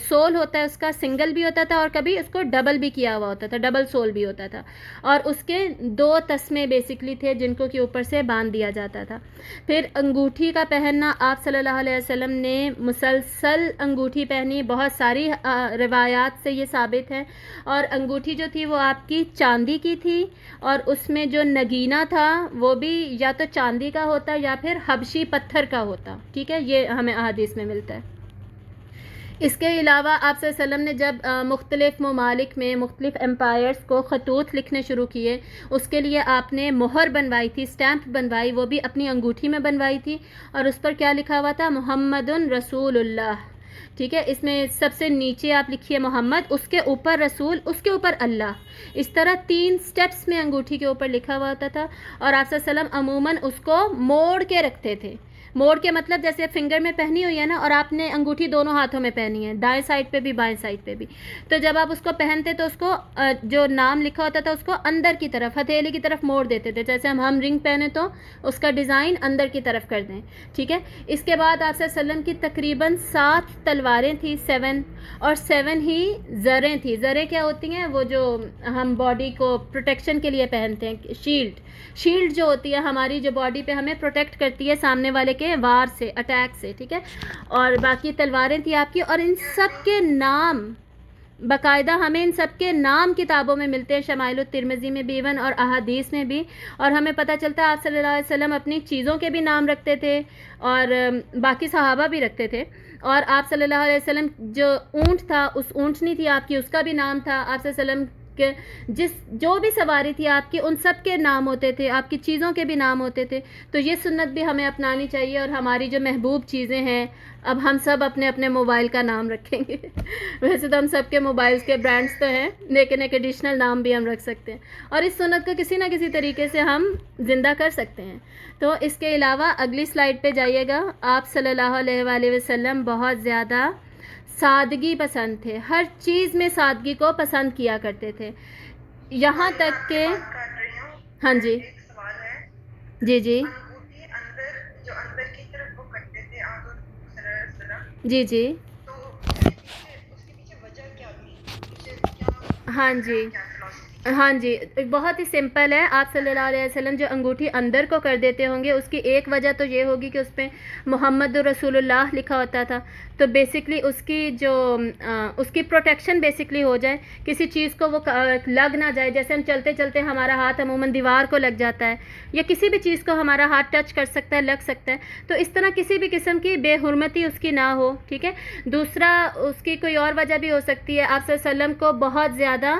سول ہوتا ہے اس کا سنگل بھی ہوتا تھا، اور کبھی اس کو ڈبل بھی کیا ہوا ہوتا تھا، ڈبل سول بھی ہوتا تھا، اور اس کے 2 تسمے بیسکلی تھے جن کو کہ اوپر سے باندھ دیا جاتا تھا۔ پھر انگوٹھی کا پہننا، آپ صلی اللہ علیہ وسلم نے مسلسل انگوٹھی پہنی، بہت ساری روایات سے یہ ثابت ہے۔ اور انگوٹھی جو تھی وہ آپ کی چاندی کی تھی، اور اس میں جو نگینہ تھا وہ بھی یا تو چاندی کا ہوتا یا پھر حبشی پتھر کا ہوتا، ٹھیک ہے، یہ ہمیں احادیث میں ملتا ہے۔ اس کے علاوہ آپ صلی اللہ علیہ وسلم نے جب مختلف ممالک میں مختلف امپائرز کو خطوط لکھنے شروع کیے، اس کے لیے آپ نے مہر بنوائی تھی، سٹیمپ بنوائی، وہ بھی اپنی انگوٹھی میں بنوائی تھی، اور اس پر کیا لکھا ہوا تھا؟ محمد رسول اللہ، ٹھیک ہے. اس میں سب سے نیچے آپ لکھیے محمد، اس کے اوپر رسول، اس کے اوپر اللہ. اس طرح 3 سٹیپس میں انگوٹھی کے اوپر لکھا ہوا ہوتا تھا. اور آپ صلی اللہ علیہ وسلم عموماً اس کو موڑ کے رکھتے تھے. موڑ کے مطلب جیسے فنگر میں پہنی ہوئی ہے نا، اور آپ نے انگوٹھی دونوں ہاتھوں میں پہنی ہے، دائیں سائڈ پہ بھی بائیں سائڈ پہ بھی. تو جب آپ اس کو پہنتے تو اس کو جو نام لکھا ہوتا تھا اس کو اندر کی طرف، ہتھیلی کی طرف موڑ دیتے تھے. جیسے ہم رنگ پہنے تو اس کا ڈیزائن اندر کی طرف کر دیں. ٹھیک ہے. اس کے بعد آپ صلی اللہ علیہ وسلم کی تقریباً 7 تلواریں تھیں، 7، اور 7 ہی زریں تھیں. زریں کیا ہوتی ہیں؟ وہ جو ہم باڈی کو پروٹیکشن کے لیے پہنتے ہیں، شیلڈ جو ہوتی ہے ہماری، جو باڈی پہ ہمیں پروٹیکٹ کرتی ہے سامنے والے کے وار سے، اٹیک سے. ٹھیک ہے. اور باقی تلواریں تھیں آپ کی. اور ان سب کے نام باقاعدہ ہمیں ان سب کے نام کتابوں میں ملتے ہیں، شمائل الترمذی میں بھی ایون، اور احادیث میں بھی. اور ہمیں پتہ چلتا ہے آپ صلی اللہ علیہ وسلم اپنی چیزوں کے بھی نام رکھتے تھے اور باقی صحابہ بھی رکھتے تھے. اور آپ صلی اللہ علیہ وسلم جو اونٹ تھا، اس اونٹنی تھی آپ کی، اس کا بھی نام تھا. آپ صلی اللہ علیہ وسلم کے جو بھی سواری تھی آپ کی، ان سب کے نام ہوتے تھے، آپ کی چیزوں کے بھی نام ہوتے تھے. تو یہ سنت بھی ہمیں اپنانی چاہیے. اور ہماری جو محبوب چیزیں ہیں، اب ہم سب اپنے اپنے موبائل کا نام رکھیں گے. ویسے تو ہم سب کے موبائلز کے برانڈز تو ہیں، لیکن ایک ایڈیشنل نام بھی ہم رکھ سکتے ہیں. اور اس سنت کو کسی نہ کسی طریقے سے ہم زندہ کر سکتے ہیں. تو اس کے علاوہ اگلی سلائیڈ پہ جائیے گا. آپ صلی اللہ علیہ وآلہ وسلم بہت زیادہ سادگی پسند تھے، ہر چیز میں سادگی کو پسند کیا کرتے تھے. یہاں تک کہ ہاں جی جی جی جی جی ہاں جی ہاں جی، بہت ہی سمپل ہے. آپ صلی اللہ علیہ وسلم جو انگوٹھی اندر کو کر دیتے ہوں گے، اس کی ایک وجہ تو یہ ہوگی کہ اس پہ محمد رسول اللہ لکھا ہوتا تھا. تو بیسکلی اس کی پروٹیکشن بیسکلی ہو جائے، کسی چیز کو وہ لگ نہ جائے. جیسے ہم چلتے چلتے ہمارا ہاتھ عموماً دیوار کو لگ جاتا ہے، یا کسی بھی چیز کو ہمارا ہاتھ ٹچ کر سکتا ہے، لگ سکتا ہے. تو اس طرح کسی بھی قسم کی بے حرمتی اس کی نہ ہو. ٹھیک ہے. دوسرا اس کی کوئی اور وجہ بھی ہو سکتی ہے. آپ صلی اللہ علیہ وسلم کو بہت زیادہ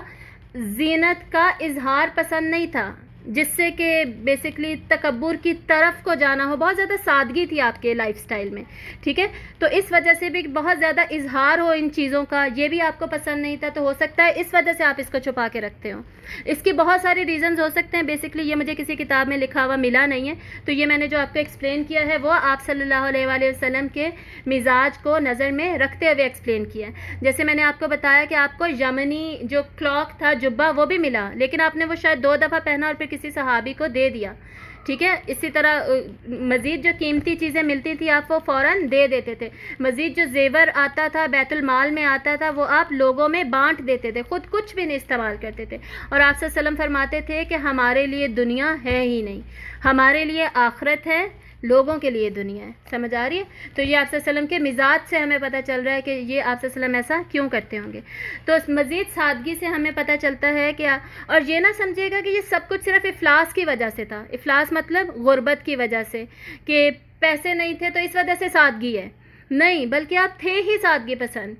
زینت کا اظہار پسند نہیں تھا، جس سے کہ بیسکلی تکبر کی طرف کو جانا ہو. بہت زیادہ سادگی تھی آپ کے لائف سٹائل میں. ٹھیک ہے. تو اس وجہ سے بھی بہت زیادہ اظہار ہو ان چیزوں کا، یہ بھی آپ کو پسند نہیں تھا. تو ہو سکتا ہے اس وجہ سے آپ اس کو چھپا کے رکھتے ہو. اس کی بہت ساری ریزنز ہو سکتے ہیں. بیسکلی یہ مجھے کسی کتاب میں لکھا ہوا ملا نہیں ہے، تو یہ میں نے جو آپ کو ایکسپلین کیا ہے وہ آپ صلی اللہ علیہ وآلہ وسلم کے مزاج کو نظر میں رکھتے ہوئے ایکسپلین کیا ہے. جیسے میں نے آپ کو بتایا کہ آپ کو یمنی جو کلاک تھا، جبہ، وہ بھی ملا، لیکن آپ نے وہ شاید 2 دفعہ پہنا اور پھر کسی صحابی کو دے دیا. ٹھیک ہے. اسی طرح مزید جو قیمتی چیزیں ملتی تھی آپ وہ فوراً دے دیتے تھے. مزید جو زیور آتا تھا، بیت المال میں آتا تھا، وہ آپ لوگوں میں بانٹ دیتے تھے، خود کچھ بھی نہیں استعمال کرتے تھے. اور آپ صلی اللہ علیہ وسلم فرماتے تھے کہ ہمارے لیے دنیا ہے ہی نہیں، ہمارے لیے آخرت ہے، لوگوں کے لیے دنیا ہے. سمجھ آ رہی ہے؟ تو یہ آپ صلی اللہ علیہ وسلم کے مزاج سے ہمیں پتہ چل رہا ہے کہ یہ آپ صلی اللہ علیہ وسلم ایسا کیوں کرتے ہوں گے. تو مزید سادگی سے ہمیں پتہ چلتا ہے کہ اور یہ نہ سمجھے گا کہ یہ سب کچھ صرف افلاس کی وجہ سے تھا. افلاس مطلب غربت کی وجہ سے، کہ پیسے نہیں تھے تو اس وجہ سے سادگی ہے. نہیں، بلکہ آپ تھے ہی سادگی پسند.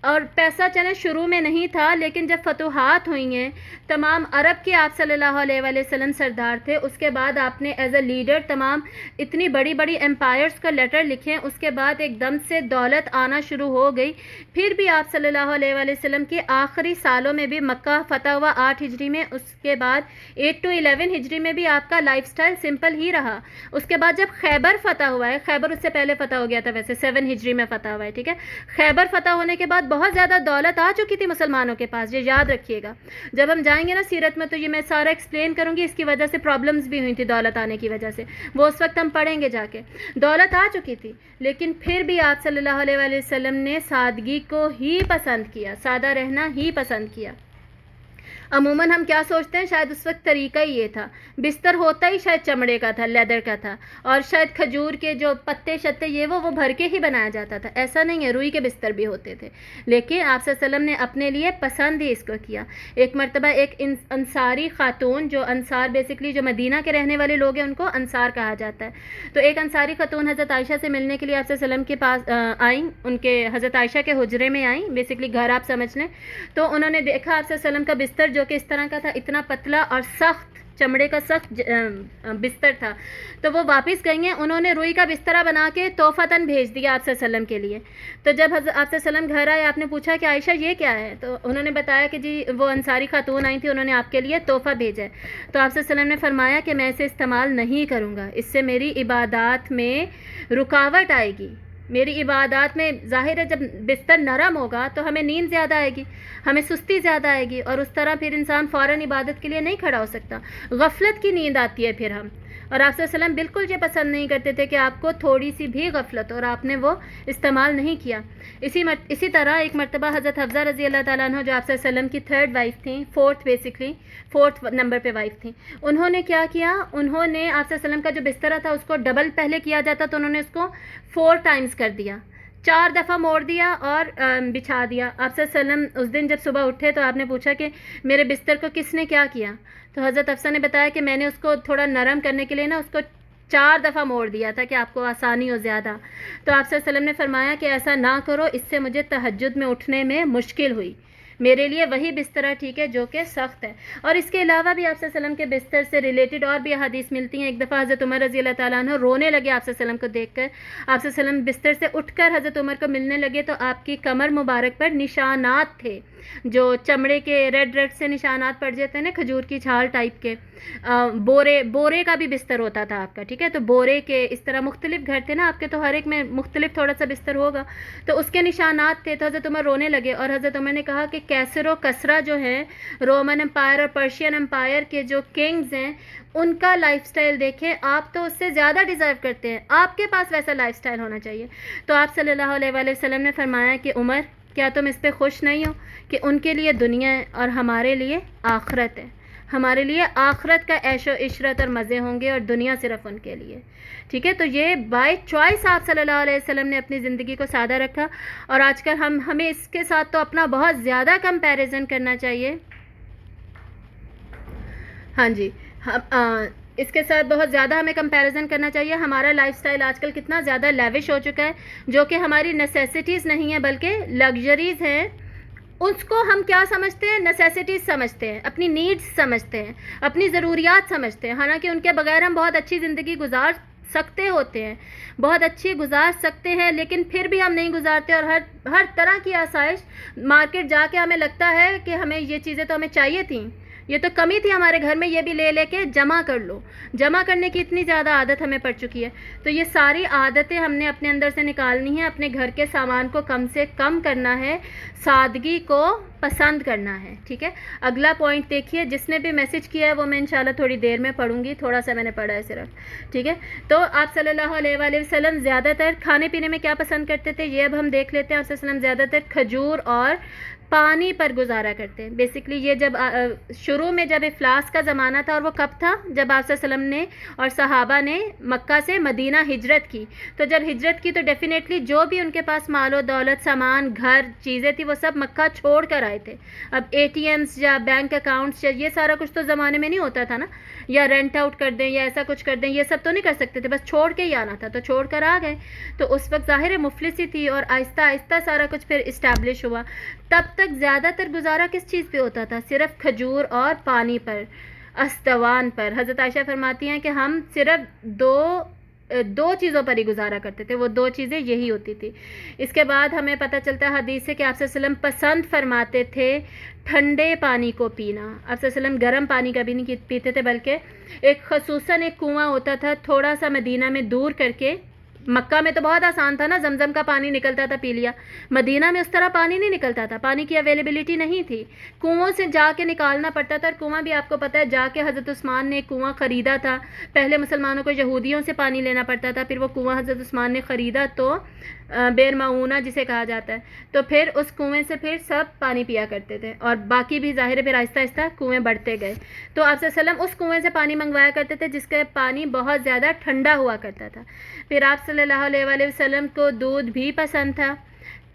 اور پیسہ چلے شروع میں نہیں تھا، لیکن جب فتوحات ہوئی ہیں، تمام عرب کے آپ صلی اللہ علیہ وآلہ وسلم سردار تھے. اس کے بعد آپ نے ایز اے لیڈر تمام اتنی بڑی بڑی امپائرز کو لیٹر لکھے. اس کے بعد ایک دم سے دولت آنا شروع ہو گئی. پھر بھی آپ صلی اللہ علیہ وآلہ وسلم کے آخری سالوں میں بھی مکہ فتح ہوا 8 ہجری میں. اس کے بعد 8 to 11 ہجری میں بھی آپ کا لائف سٹائل سمپل ہی رہا. اس کے بعد جب خیبر فتح ہوا ہے، خیبر اس سے پہلے فتح ہو گیا تھا، ویسے 7 ہجری میں فتح ہوا ہے. ٹھیک ہے. خیبر فتح ہونے کے بعد بہت زیادہ دولت آ چکی تھی مسلمانوں کے پاس. یہ یاد رکھیے گا. جب ہم جائیں گے نا سیرت میں تو یہ میں سارا ایکسپلین کروں گی. اس کی وجہ سے پرابلمز بھی ہوئی تھی دولت آنے کی وجہ سے، وہ اس وقت ہم پڑھیں گے جا کے. دولت آ چکی تھی، لیکن پھر بھی آپ صلی اللہ علیہ وآلہ وسلم نے سادگی کو ہی پسند کیا، سادہ رہنا ہی پسند کیا. عموماً ہم کیا سوچتے ہیں، شاید اس وقت طریقہ ہی یہ تھا. بستر ہوتا ہی شاید چمڑے کا تھا، لیدر کا تھا، اور شاید کھجور کے جو پتے شتے یہ وہ بھر کے ہی بنایا جاتا تھا. ایسا نہیں ہے، روئی کے بستر بھی ہوتے تھے. لیکن آپ صلی اللہ علیہ وسلم نے اپنے لیے پسند ہی اس کو کیا. ایک مرتبہ ایک انصاری خاتون، جو انصار بیسکلی جو مدینہ کے رہنے والے لوگ ہیں ان کو انصار کہا جاتا ہے. تو ایک انصاری خاتون حضرت عائشہ سے ملنے کے لیے آپ صلی اللہ علیہ وسلم کے پاس آئیں، ان کے حضرت عائشہ کے حجرے میں آئیں، بیسکلی گھر آپ سمجھ لیں. تو انہوں نے دیکھا آپ صلی اللہ علیہ وسلم کا بستر جو کہ اس طرح کا تھا، اتنا پتلا اور سخت چمڑے کا سخت بستر تھا، تو وہ واپس گئی ہیں، انہوں نے روئی کا بسترا بنا کے تحفتاً بھیج دیا آپ صلی اللہ علیہ وسلم کے لیے. تو جب آپ صلی اللہ علیہ وسلم گھر آئے، آپ نے پوچھا کہ عائشہ یہ کیا ہے؟ تو انہوں نے بتایا کہ جی وہ انصاری خاتون آئی تھی، انہوں نے آپ کے لیے تحفہ بھیجا ہے. تو آپ صلی اللہ علیہ وسلم نے فرمایا کہ میں اسے استعمال نہیں کروں گا، اس سے میری عبادات میں رکاوٹ آئے گی. میری عبادات میں ظاہر ہے جب بستر نرم ہوگا تو ہمیں نیند زیادہ آئے گی، ہمیں سستی زیادہ آئے گی، اور اس طرح پھر انسان فوراً عبادت کے لیے نہیں کھڑا ہو سکتا، غفلت کی نیند آتی ہے پھر ہم. اور آپ صلی اللہ علیہ وسلم بالکل یہ پسند نہیں کرتے تھے کہ آپ کو تھوڑی سی بھی غفلت ہو، اور آپ نے وہ استعمال نہیں کیا. اسی طرح ایک مرتبہ حضرت حفصہ رضی اللہ تعالیٰ عنہ جو آپ صلی اللہ علیہ وسلم کی تھرڈ وائف تھیں، فورتھ نمبر پہ وائف تھیں، انہوں نے کیا کیا؟ انہوں نے آپ صلی اللہ علیہ وسلم کا جو بسترا تھا اس کو ڈبل پہلے کیا جاتا تو انہوں نے اس کو 4 ٹائمز کر دیا، 4 دفعہ موڑ دیا اور بچھا دیا. آپ صلی اللہ علیہ وسلم اس دن جب صبح اٹھے تو آپ نے پوچھا کہ میرے بستر کو کس نے کیا کیا؟ تو حضرت حفصہ نے بتایا کہ میں نے اس کو تھوڑا نرم کرنے کے لیے نا اس کو 4 دفعہ موڑ دیا تھا کہ آپ کو آسانی ہو زیادہ. تو آپ صلی اللہ علیہ وسلم نے فرمایا کہ ایسا نہ کرو، اس سے مجھے تہجد میں اٹھنے میں مشکل ہوئی، میرے لیے وہی بسترا ٹھیک ہے جو کہ سخت ہے. اور اس کے علاوہ بھی آپ صلی اللہ علیہ وسلم کے بستر سے ریلیٹڈ اور بھی احادیث ملتی ہیں. ایک دفعہ حضرت عمر رضی اللہ تعالیٰ عنہ رونے لگے آپ صلی اللہ علیہ وسلم کو دیکھ کر. آپ صلی اللہ علیہ وسلم بستر سے اٹھ کر حضرت عمر کو ملنے لگے تو آپ کی کمر مبارک پر نشانات تھے، جو چمڑے کے ریڈ سے نشانات پڑ جاتے ہیں نا، کھجور کی چھال ٹائپ کے. بورے کا بھی بستر ہوتا تھا آپ کا، ٹھیک ہے. تو بورے کے اس طرح مختلف گھر تھے نا آپ کے، تو ہر ایک میں مختلف تھوڑا سا بستر ہوگا، تو اس کے نشانات تھے. تو حضرت عمر رونے لگے اور حضرت عمر نے کہا کہ کیسر و کسرا جو ہیں، رومن امپائر اور پرشین امپائر کے جو کنگز ہیں، ان کا لائف سٹائل دیکھیں، آپ تو اس سے زیادہ ڈیزرو کرتے ہیں، آپ کے پاس ویسا لائف سٹائل ہونا چاہیے. تو آپ صلی اللہ علیہ وآلہ وسلم نے فرمایا کہ عمر کیا تم اس پہ خوش نہیں ہو کہ ان کے لیے دنیا ہے اور ہمارے لیے آخرت ہے، ہمارے لیے آخرت کا عیش و عشرت اور مزے ہوں گے اور دنیا صرف ان کے لیے، ٹھیک ہے. تو یہ بائی چوائس آپ صلی اللہ علیہ وسلم نے اپنی زندگی کو سادہ رکھا. اور آج کل ہمیں اس کے ساتھ تو اپنا بہت زیادہ کمپیریزن کرنا چاہیے. ہاں جی، اس کے ساتھ بہت زیادہ ہمیں کمپیریزن کرنا چاہیے. ہمارا لائف سٹائل آج کل کتنا زیادہ لیوش ہو چکا ہے، جو کہ ہماری نیسیسٹیز نہیں ہیں بلکہ لگژریز ہیں. اس کو ہم کیا سمجھتے ہیں؟ نیسیسٹیز سمجھتے ہیں، اپنی نیڈز سمجھتے ہیں، اپنی ضروریات سمجھتے ہیں. حالانکہ ان کے بغیر ہم بہت اچھی زندگی گزار سکتے ہوتے ہیں، بہت اچھی گزار سکتے ہیں، لیکن پھر بھی ہم نہیں گزارتے. اور ہر طرح کی آسائش مارکیٹ جا کے ہمیں لگتا ہے کہ ہمیں یہ چیزیں تو ہمیں چاہیے تھیں، یہ تو کمی تھی ہمارے گھر میں، یہ بھی لے کے جمع کر لو. جمع کرنے کی اتنی زیادہ عادت ہمیں پڑ چکی ہے. تو یہ ساری عادتیں ہم نے اپنے اندر سے نکالنی ہیں، اپنے گھر کے سامان کو کم سے کم کرنا ہے، سادگی کو پسند کرنا ہے، ٹھیک ہے. اگلا پوائنٹ دیکھیے، جس نے بھی میسج کیا ہے وہ میں انشاءاللہ تھوڑی دیر میں پڑھوں گی، تھوڑا سا میں نے پڑھا ہے صرف، ٹھیک ہے. تو آپ صلی اللہ علیہ وآلہ وسلم زیادہ تر کھانے پینے میں کیا پسند کرتے تھے، یہ اب ہم دیکھ لیتے ہیں. آپ صلی اللہ علیہ وسلم زیادہ تر کھجور اور پانی پر گزارا کرتے ہیں. بیسکلی یہ جب شروع میں جب افلاس کا زمانہ تھا، اور وہ کب تھا؟ جب آپ صلی اللہ علیہ وسلم نے اور صحابہ نے مکہ سے مدینہ ہجرت کی. تو جب ہجرت کی تو ڈیفینیٹلی جو بھی ان کے پاس مال و دولت، سامان، گھر، چیزیں تھی، وہ سب مکہ چھوڑ کر آئے تھے. اب ATMs یا بینک اکاؤنٹس یا یہ سارا کچھ تو زمانے میں نہیں ہوتا تھا نا، یا رینٹ آؤٹ کر دیں یا ایسا کچھ کر دیں، یہ سب تو نہیں کر سکتے تھے، بس چھوڑ کے ہی آنا تھا. تو چھوڑ کر آ گئے. تو اس وقت ظاہر مفلسی تھی، اور آہستہ آہستہ سارا کچھ پھر اسٹیبلش ہوا. تب تک زیادہ تر گزارا کس چیز پہ ہوتا تھا؟ صرف کھجور اور پانی پر، استوان پر. حضرت عائشہ فرماتی ہیں کہ ہم صرف دو چیزوں پر ہی گزارا کرتے تھے، وہ 2 چیزیں یہی ہوتی تھی. اس کے بعد ہمیں پتہ چلتا ہے حدیث سے کہ آپ صلی اللہ علیہ وسلم پسند فرماتے تھے ٹھنڈے پانی کو پینا. آپ صلی اللہ علیہ وسلم گرم پانی کبھی نہیں پیتے تھے، بلکہ خصوصاً ایک کنواں ہوتا تھا تھوڑا سا مدینہ میں دور کر کے. مکہ میں تو بہت آسان تھا نا، زمزم کا پانی نکلتا تھا، پی لیا. مدینہ میں اس طرح پانی نہیں نکلتا تھا، پانی کی اویلیبلٹی نہیں تھی، کنووں سے جا کے نکالنا پڑتا تھا. اور کنواں بھی آپ کو پتہ ہے جا کے حضرت عثمان نے ایک کنواں خریدا تھا. پہلے مسلمانوں کو یہودیوں سے پانی لینا پڑتا تھا، پھر وہ کنواں حضرت عثمان نے خریدا تو بیر معونہ جسے کہا جاتا ہے. تو پھر اس کنویں سے پھر سب پانی پیا کرتے تھے، اور باقی بھی ظاہر ہے پھر آہستہ آہستہ کنویں بڑھتے گئے. تو آپ صلی اللہ علیہ وسلم اس کنویں سے پانی منگوایا کرتے تھے جس کا پانی بہت زیادہ ٹھنڈا ہوا کرتا تھا. پھر آپ صلی اللہ علیہ وآلہ وسلم کو دودھ بھی پسند تھا،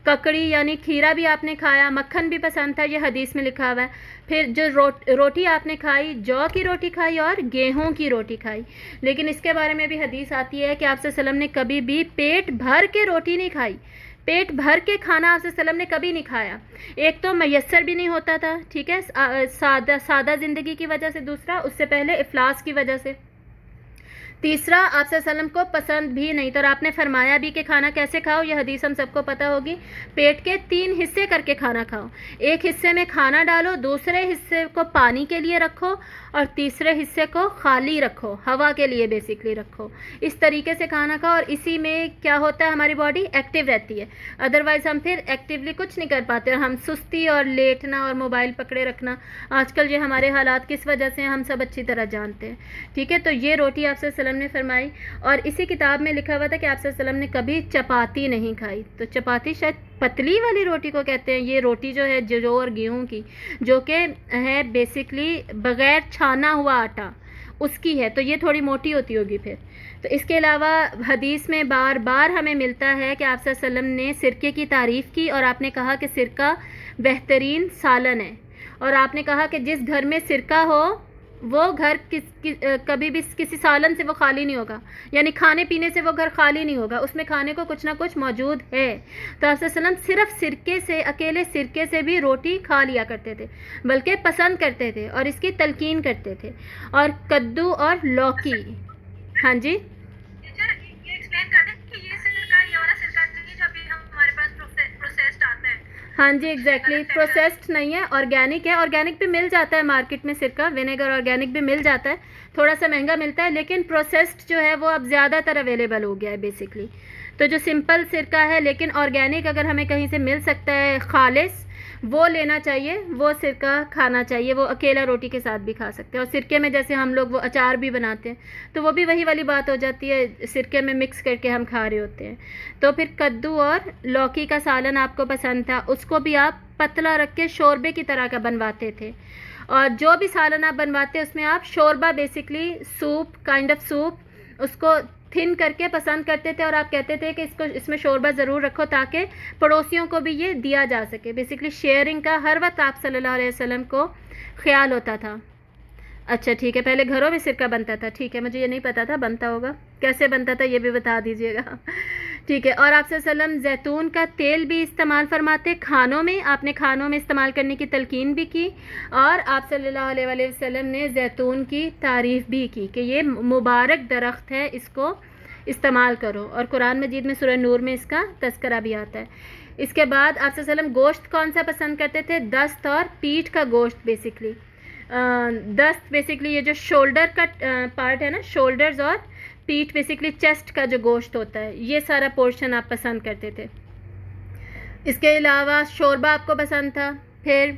ککڑی یعنی کھیرا بھی آپ نے کھایا، مکھن بھی پسند تھا، یہ حدیث میں لکھا ہوا ہے. پھر جو روٹی آپ نے کھائی، جو کی روٹی کھائی اور گیہوں کی روٹی کھائی. لیکن اس کے بارے میں بھی حدیث آتی ہے کہ آپ صلی اللہ علیہ وسلم نے کبھی بھی پیٹ بھر کے روٹی نہیں کھائی، پیٹ بھر کے کھانا آپ صلی اللہ علیہ وسلم نے کبھی نہیں کھایا. ایک تو میسر بھی نہیں ہوتا تھا, ٹھیک ہے, سادہ زندگی کی وجہ سے, دوسرا اس سے پہلے افلاس کی وجہ سے, تیسرا آپ صلی اللہ علیہ وسلم کو پسند بھی نہیں تھا. اور آپ نے فرمایا بھی کہ کھانا کیسے کھاؤ, یہ حدیث ہم سب کو پتہ ہوگی, پیٹ کے 3 حصے کر کے کھانا کھاؤ. ایک حصے میں کھانا ڈالو, دوسرے حصے کو پانی کے لیے رکھو, اور تیسرے حصے کو خالی رکھو, ہوا کے لیے بیسکلی رکھو. اس طریقے سے کھانا کھاؤ, اور اسی میں کیا ہوتا ہے, ہماری باڈی ایکٹیو رہتی ہے. ادروائز ہم پھر ایکٹیولی کچھ نہیں کر پاتے, اور ہم سستی اور لیٹنا اور موبائل پکڑے رکھنا, آج کل یہ ہمارے حالات کس وجہ سے ہم سب اچھی طرح جانتے ہیں. ٹھیک ہے, تو یہ روٹی آپ صلی اللہ علیہ وسلم نے فرمائی. اور اسی کتاب میں لکھا ہوا تھا کہ آپ صلی اللہ علیہ وسلم نے کبھی چپاتی نہیں کھائی. تو چپاتی شاید پتلی والی روٹی کو کہتے ہیں. یہ روٹی جو ہے جو اور گیہوں کی, جو کہ ہے بیسکلی بغیر چھانا ہوا آٹا, اس کی ہے, تو یہ تھوڑی موٹی ہوتی ہوگی پھر. تو اس کے علاوہ حدیث میں بار بار ہمیں ملتا ہے کہ آپ صلی اللہ علیہ وسلم نے سرکے کی تعریف کی, اور آپ نے کہا کہ سرکہ بہترین سالن ہے. اور آپ نے کہا کہ جس گھر میں سرکہ ہو وہ گھر کبھی بھی کسی سالن سے وہ خالی نہیں ہوگا, یعنی کھانے پینے سے وہ گھر خالی نہیں ہوگا, اس میں کھانے کو کچھ نہ کچھ موجود ہے. تو آپ صلی اللہ علیہ وسلم صرف سرکے سے, اکیلے سرکے سے بھی روٹی کھا لیا کرتے تھے, بلکہ پسند کرتے تھے اور اس کی تلقین کرتے تھے. اور کدو اور لوکی. ہاں جی, ہاں جی, ایگزیکٹلی, پروسیسڈ نہیں ہے, آرگینک ہے. آرگینک بھی مل جاتا ہے مارکیٹ میں, سرکہ ونیگر آرگینک بھی مل جاتا ہے, تھوڑا سا مہنگا ملتا ہے, لیکن پروسیسڈ جو ہے وہ اب زیادہ تر اویلیبل ہو گیا ہے بیسکلی. تو جو سمپل سرکہ ہے لیکن آرگینک اگر ہمیں کہیں سے مل سکتا ہے خالص, وہ لینا چاہیے, وہ سرکہ کھانا چاہیے. وہ اکیلا روٹی کے ساتھ بھی کھا سکتے ہیں. اور سرکے میں جیسے ہم لوگ وہ اچار بھی بناتے ہیں, تو وہ بھی وہی والی بات ہو جاتی ہے, سرکے میں مکس کر کے ہم کھا رہے ہوتے ہیں. تو پھر کدو اور لوکی کا سالن آپ کو پسند تھا, اس کو بھی آپ پتلا رکھ کے شوربے کی طرح کا بنواتے تھے. اور جو بھی سالن آپ بنواتے اس میں آپ شوربہ, basically soup, kind of soup, اس کو تھن کر کے پسند کرتے تھے. اور آپ کہتے تھے کہ اس میں شوربہ ضرور رکھو تاکہ پڑوسیوں کو بھی یہ دیا جا سکے. بیسکلی شیئرنگ کا ہر وقت آپ صلی اللہ علیہ وسلم کو خیال ہوتا تھا. اچھا ٹھیک ہے, پہلے گھروں میں سرکہ بنتا تھا, ٹھیک ہے, مجھے یہ نہیں پتا تھا, بنتا ہوگا, کیسے بنتا تھا یہ بھی بتا دیجیے گا. ٹھیک ہے. اور آپ صلی اللہ علیہ وسلم زیتون کا تیل بھی استعمال فرماتے کھانوں میں, آپ نے کھانوں میں استعمال کرنے کی تلقین بھی کی, اور آپ صلی اللہ علیہ وسلم نے زیتون کی تعریف بھی کی کہ یہ مبارک درخت ہے, اس کو استعمال کرو. اور قرآن مجید میں سورہ نور میں اس کا تذکرہ بھی آتا ہے. اس کے بعد آپ صلی اللہ علیہ وسلم گوشت کون سا پسند کرتے تھے, دست اور پیٹھ کا گوشت. بیسکلی دست, بیسکلی یہ جو شولڈر کا پارٹ ہے نا, شولڈرز, اور پیٹھ بیسکلی چیسٹ کا جو گوشت ہوتا ہے, یہ سارا پورشن آپ پسند کرتے تھے. اس کے علاوہ شوربہ آپ کو پسند تھا. پھر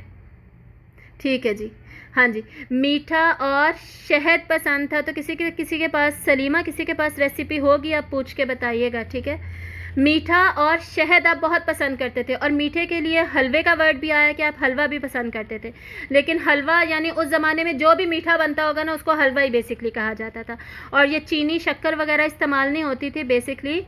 ٹھیک ہے جی, ہاں جی, میٹھا اور شہد پسند تھا. تو کسی کے پاس, سلیمہ کسی کے پاس ریسیپی ہوگی, آپ پوچھ کے بتائیے گا, ٹھیک ہے. میٹھا اور شہد آپ بہت پسند کرتے تھے. اور میٹھے کے لیے حلوے کا ورڈ بھی آیا کہ آپ حلوہ بھی پسند کرتے تھے. لیکن حلوہ یعنی اس زمانے میں جو بھی میٹھا بنتا ہوگا نا, اس کو حلوہ ہی بیسکلی کہا جاتا تھا. اور یہ چینی, شکر وغیرہ استعمال نہیں ہوتی تھی. بیسکلی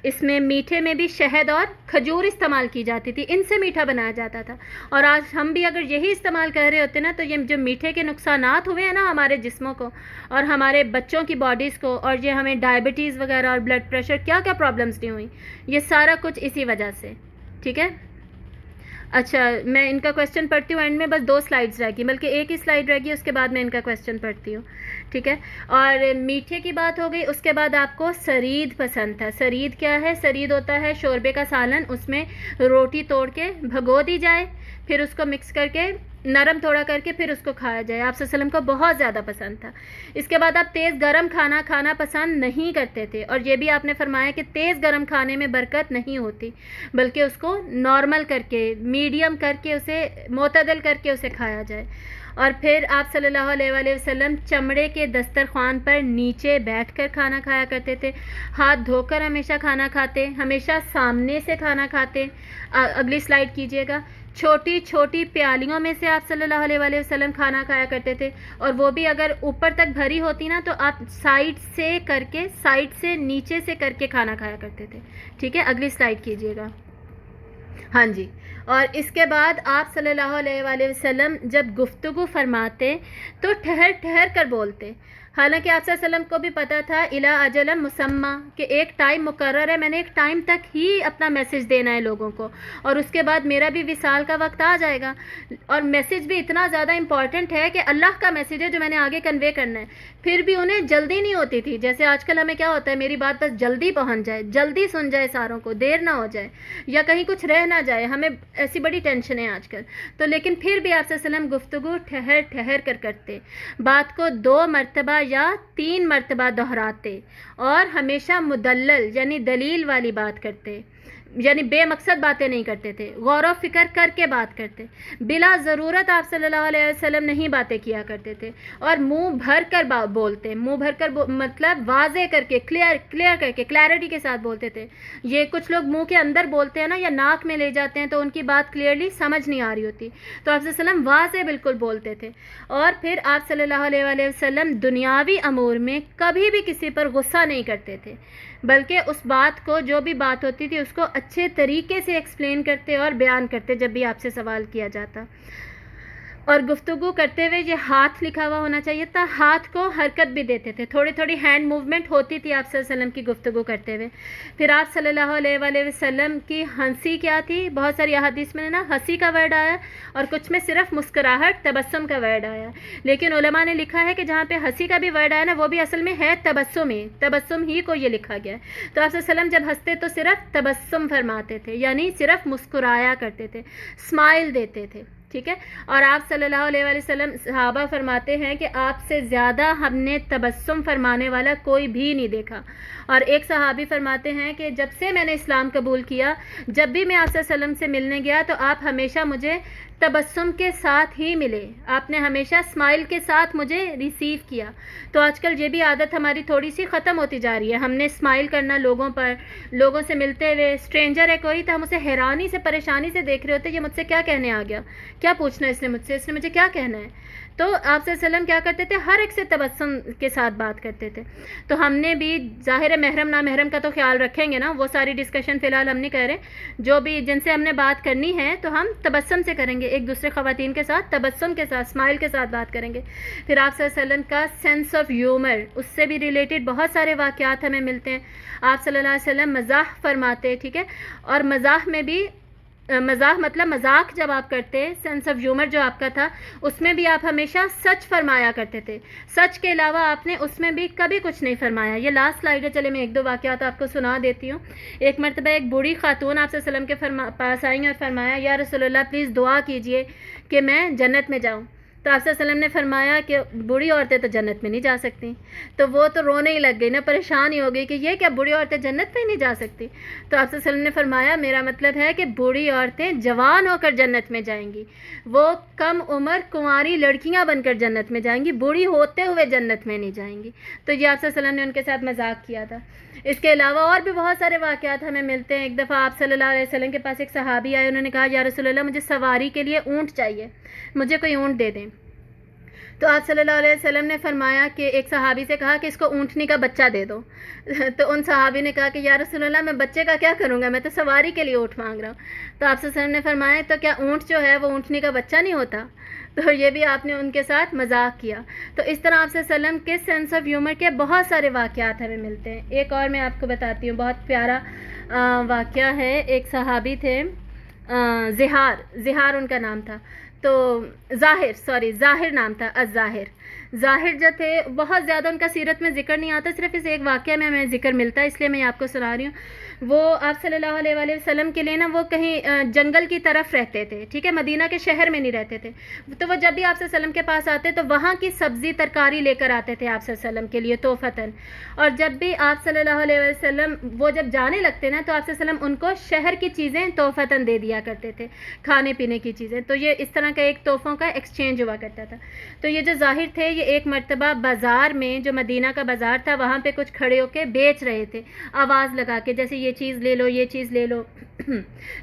اس میں میٹھے میں بھی شہد اور کھجور استعمال کی جاتی تھی, ان سے میٹھا بنایا جاتا تھا. اور آج ہم بھی اگر یہی استعمال کر رہے ہوتے نا, تو یہ جو میٹھے کے نقصانات ہوئے ہیں نا ہمارے جسموں کو اور ہمارے بچوں کی باڈیز کو, اور یہ ہمیں ڈائبٹیز وغیرہ اور بلڈ پریشر, کیا کیا پرابلمس نہیں ہوئی, یہ سارا کچھ اسی وجہ سے. ٹھیک ہے. اچھا, میں ان کا کویسچن پڑھتی ہوں اینڈ میں, بس 2 سلائڈس رہ گی, بلکہ ایک ہی سلائڈ رہ گی, اس کے بعد میں ان کا کویسچن پڑھتی ہوں. ٹھیک ہے. اور میٹھے کی بات ہو گئی. اس کے بعد آپ کو سرید پسند تھا. سرید کیا ہے, سرید ہوتا ہے شوربے کا سالن, اس میں روٹی توڑ کے بھگو دی جائے, پھر اس کو مکس کر کے نرم تھوڑا کر کے پھر اس کو کھایا جائے. آپ صلی اللہ علیہ وسلم کو بہت زیادہ پسند تھا. اس کے بعد آپ تیز گرم کھانا پسند نہیں کرتے تھے, اور یہ بھی آپ نے فرمایا کہ تیز گرم کھانے میں برکت نہیں ہوتی, بلکہ اس کو نارمل کر کے, میڈیم کر کے, اسے معتدل کر کے اسے کھایا جائے. اور پھر آپ صلی اللہ علیہ وسلم چمڑے کے دسترخوان پر نیچے بیٹھ کر کھانا کھایا کرتے تھے. ہاتھ دھو کر ہمیشہ کھانا کھاتے, ہمیشہ سامنے سے کھانا کھاتے. اگلی سلائڈ کیجیے گا. چھوٹی چھوٹی پیالیوں میں سے آپ صلی اللہ علیہ وسلم کھانا کھایا کرتے تھے, اور وہ بھی اگر اوپر تک بھری ہوتی نا, تو آپ سائڈ سے کر کے, سائڈ سے نیچے سے کر کے کھانا کھایا کرتے تھے. ٹھیک ہے. اگلی سلائڈ کیجیے گا. ہاں جی. اور اس کے بعد آپ صلی اللہ علیہ وسلم جب گفتگو فرماتے تو ٹھہر ٹھہر کر بولتے. حالانکہ آپ صلی اللہ علیہ وسلم کو بھی پتہ تھا الا اجل مسمى کہ ایک ٹائم مقرر ہے، میں نے ایک ٹائم تک ہی اپنا میسج دینا ہے لوگوں کو، اور اس کے بعد میرا بھی وصال کا وقت آ جائے گا. اور میسج بھی اتنا زیادہ امپورٹنٹ ہے کہ اللہ کا میسج ہے جو میں نے آگے کنوے کرنا ہے. پھر بھی انہیں جلدی نہیں ہوتی تھی، جیسے آج کل ہمیں کیا ہوتا ہے، میری بات بس جلدی پہنچ جائے، جلدی سن جائے ساروں کو، دیر نہ ہو جائے یا کہیں کچھ رہ نہ جائے، ہمیں ایسی بڑی ٹینشن ہے آج کل. تو لیکن پھر بھی آپ صلی اللہ علیہ وسلم گفتگو ٹھہر ٹھہر کر کرتے، بات کو 2 مرتبہ یا 3 مرتبہ دہراتے، اور ہمیشہ مدلل یعنی دلیل والی بات کرتے، یعنی بے مقصد باتیں نہیں کرتے تھے، غور و فکر کر کے بات کرتے. بلا ضرورت آپ صلی اللہ علیہ وسلم نہیں باتیں کیا کرتے تھے، اور منہ بھر کر بولتے، منہ بھر کر مطلب واضح کر کے، کلیئر کر کے، کلیئرٹی کے ساتھ بولتے تھے. یہ کچھ لوگ منہ کے اندر بولتے ہیں نا، یا ناک میں لے جاتے ہیں تو ان کی بات کلیئرلی سمجھ نہیں آ رہی ہوتی. تو آپ صلی اللہ علیہ وسلم واضح بالکل بولتے تھے. اور پھر آپ صلی اللہ علیہ وآلہ وسلم دنیاوی امور میں کبھی بھی کسی پر غصہ نہیں کرتے تھے، بلکہ اس بات کو، جو بھی بات ہوتی تھی، اس کو اچھے طریقے سے ایکسپلین کرتے اور بیان کرتے جب بھی آپ سے سوال کیا جاتا. اور گفتگو کرتے ہوئے یہ ہاتھ لکھا ہوا ہونا چاہیے تھا، ہاتھ کو حرکت بھی دیتے تھے، تھوڑی تھوڑی ہینڈ موومنٹ ہوتی تھی آپ صلی اللہ علیہ وسلم کی گفتگو کرتے ہوئے. پھر آپ صلی اللہ علیہ وآلہ وسلم کی ہنسی کیا تھی، بہت ساری احادیث میں نا ہنسی کا ورڈ آیا، اور کچھ میں صرف مسکراہٹ، تبسم کا ورڈ آیا. لیکن علماء نے لکھا ہے کہ جہاں پہ ہنسی کا بھی ورڈ آیا نا، وہ بھی اصل میں ہے تبسم ہی، تبسم ہی کو یہ لکھا گیا ہے. تو آپ صلی اللہ علیہ وسلم جب ہنستے تو صرف تبسم فرماتے تھے، یعنی صرف مسکرایا کرتے تھے، اسمائل دیتے تھے. ٹھیک ہے. اور آپ صلی اللہ علیہ وآلہ وسلم صحابہ فرماتے ہیں کہ آپ سے زیادہ ہم نے تبسم فرمانے والا کوئی بھی نہیں دیکھا. اور ایک صحابی فرماتے ہیں کہ جب سے میں نے اسلام قبول کیا، جب بھی میں آپ صلی اللہ علیہ وسلم سے ملنے گیا تو آپ ہمیشہ مجھے تبسم کے ساتھ ہی ملے، آپ نے ہمیشہ اسمائل کے ساتھ مجھے ریسیو کیا. تو آج کل یہ بھی عادت ہماری تھوڑی سی ختم ہوتی جا رہی ہے، ہم نے اسمائل کرنا لوگوں پر، لوگوں سے ملتے ہوئے، اسٹرینجر ہے کوئی تو ہم اسے حیرانی سے، پریشانی سے دیکھ رہے ہوتے، یہ مجھ سے کیا کہنے آ گیا، کیا پوچھنا ہے اس نے مجھ سے، اس نے مجھے کیا کہنا ہے. تو آپ صلی اللہ علیہ وسلم کیا کرتے تھے، ہر ایک سے تبسم کے ساتھ بات کرتے تھے. تو ہم نے بھی ظاہر محرم نامحرم کا تو خیال رکھیں گے نا، وہ ساری ڈسکشن فی الحال ہم نہیں کر رہے، جو بھی جن سے ہم نے بات کرنی ہے تو ہم تبسم سے کریں گے، ایک دوسرے خواتین کے ساتھ تبسم کے ساتھ، اسمائل کے ساتھ بات کریں گے. پھر آپ صلی اللہ علیہ وسلم کا سینس آف ہیومر، اس سے بھی ریلیٹڈ بہت سارے واقعات ہمیں ملتے ہیں. آپ صلی اللہ علیہ وسلم مزاح فرماتے، ٹھیک ہے، اور مزاح میں بھی، مزاح مطلب مذاق جب آپ کرتے، سینس آف ہیومر جو آپ کا تھا، اس میں بھی آپ ہمیشہ سچ فرمایا کرتے تھے. سچ کے علاوہ آپ نے اس میں بھی کبھی کچھ نہیں فرمایا. یہ لاسٹ سلائیڈ ہے، چلے میں 1-2 واقعات آپ کو سنا دیتی ہوں. ایک مرتبہ ایک بوڑھی خاتون آپ صلی اللہ علیہ وسلم کے پاس آئیں اور فرمایا، یا رسول اللہ پلیز دعا کیجئے کہ میں جنت میں جاؤں. تو آپ صلی اللہ علیہ وسلم نے فرمایا کہ بوڑھی عورتیں تو جنت میں نہیں جا سکتی. تو وہ تو رونے ہی لگ گئی نا، پریشان ہی ہو گئی کہ یہ کیا، بوڑھی عورتیں جنت میں نہیں جا سکتی. تو آپ صلی اللہ علیہ وسلم نے فرمایا، میرا مطلب ہے کہ بوڑھی عورتیں جوان ہو کر جنت میں جائیں گی، وہ کم عمر کنواری لڑکیاں بن کر جنت میں جائیں گی، بوڑھی ہوتے ہوئے جنت میں نہیں جائیں گی. تو یہ آپ صلی اللہ علیہ وسلم نے ان کے ساتھ مذاق کیا تھا. اس کے علاوہ اور بھی بہت سارے واقعات ہمیں ملتے ہیں. ایک دفعہ آپ صلی اللہ علیہ وسلم کے پاس ایک صحابی آئے، انہوں نے کہا، یا رسول اللہ مجھے سواری کے لیے اونٹ چاہیے، مجھے کوئی اونٹ دے دیں. تو آپ صلی اللہ علیہ وسلم نے فرمایا کہ ایک صحابی سے کہا کہ اس کو اونٹنی کا بچہ دے دو. تو ان صحابی نے کہا کہ یا رسول اللہ میں بچے کا کیا کروں گا، میں تو سواری کے لیے اونٹ مانگ رہا ہوں. تو آپ صلی اللہ علیہ وسلم نے فرمایا تو کیا اونٹ جو ہے وہ اونٹنی کا بچہ نہیں ہوتا. تو یہ بھی آپ نے ان کے ساتھ مذاق کیا. تو اس طرح آپ صلی اللہ علیہ وسلم کے سینس آف ہیومر کے بہت سارے واقعات ہمیں ملتے ہیں. ایک اور میں آپ کو بتاتی ہوں، بہت پیارا واقعہ ہے. ایک صحابی تھے، زہار ان کا نام تھا. تو ظاہر نام تھا، ظاہر جو تھے، بہت زیادہ ان کا سیرت میں ذکر نہیں آتا، صرف اس ایک واقعہ میں ہمیں ذکر ملتا ہے، اس لیے میں آپ کو سنا رہی ہوں. وہ آپ صلی اللہ علیہ وآلہ وسلم کے لیے نا، وہ کہیں جنگل کی طرف رہتے تھے، ٹھیک ہے، مدینہ کے شہر میں نہیں رہتے تھے. تو وہ جب بھی آپ صلی اللہ علیہ وسلم کے پاس آتے تو وہاں کی سبزی ترکاری لے کر آتے تھے آپ صلی اللہ علیہ وسلم کے لیے تحفتاً. اور جب بھی آپ صلی اللہ علیہ وسلم وہ جب جانے لگتے نا، تو آپ صلی اللہ علیہ وسلم ان کو شہر کی چیزیں تحفتاً دے دیا کرتے تھے، کھانے پینے کی چیزیں. تو یہ اس طرح کا ایک تحفوں کا ایکسچینج ہوا کرتا تھا. تو یہ جو ظاہر تھے، یہ ایک مرتبہ بازار میں، جو مدینہ کا بازار تھا، وہاں پہ کچھ کھڑے ہو کے بیچ رہے تھے، آواز لگا کے، جیسے یہ چیز لے لو، یہ چیز لے لو.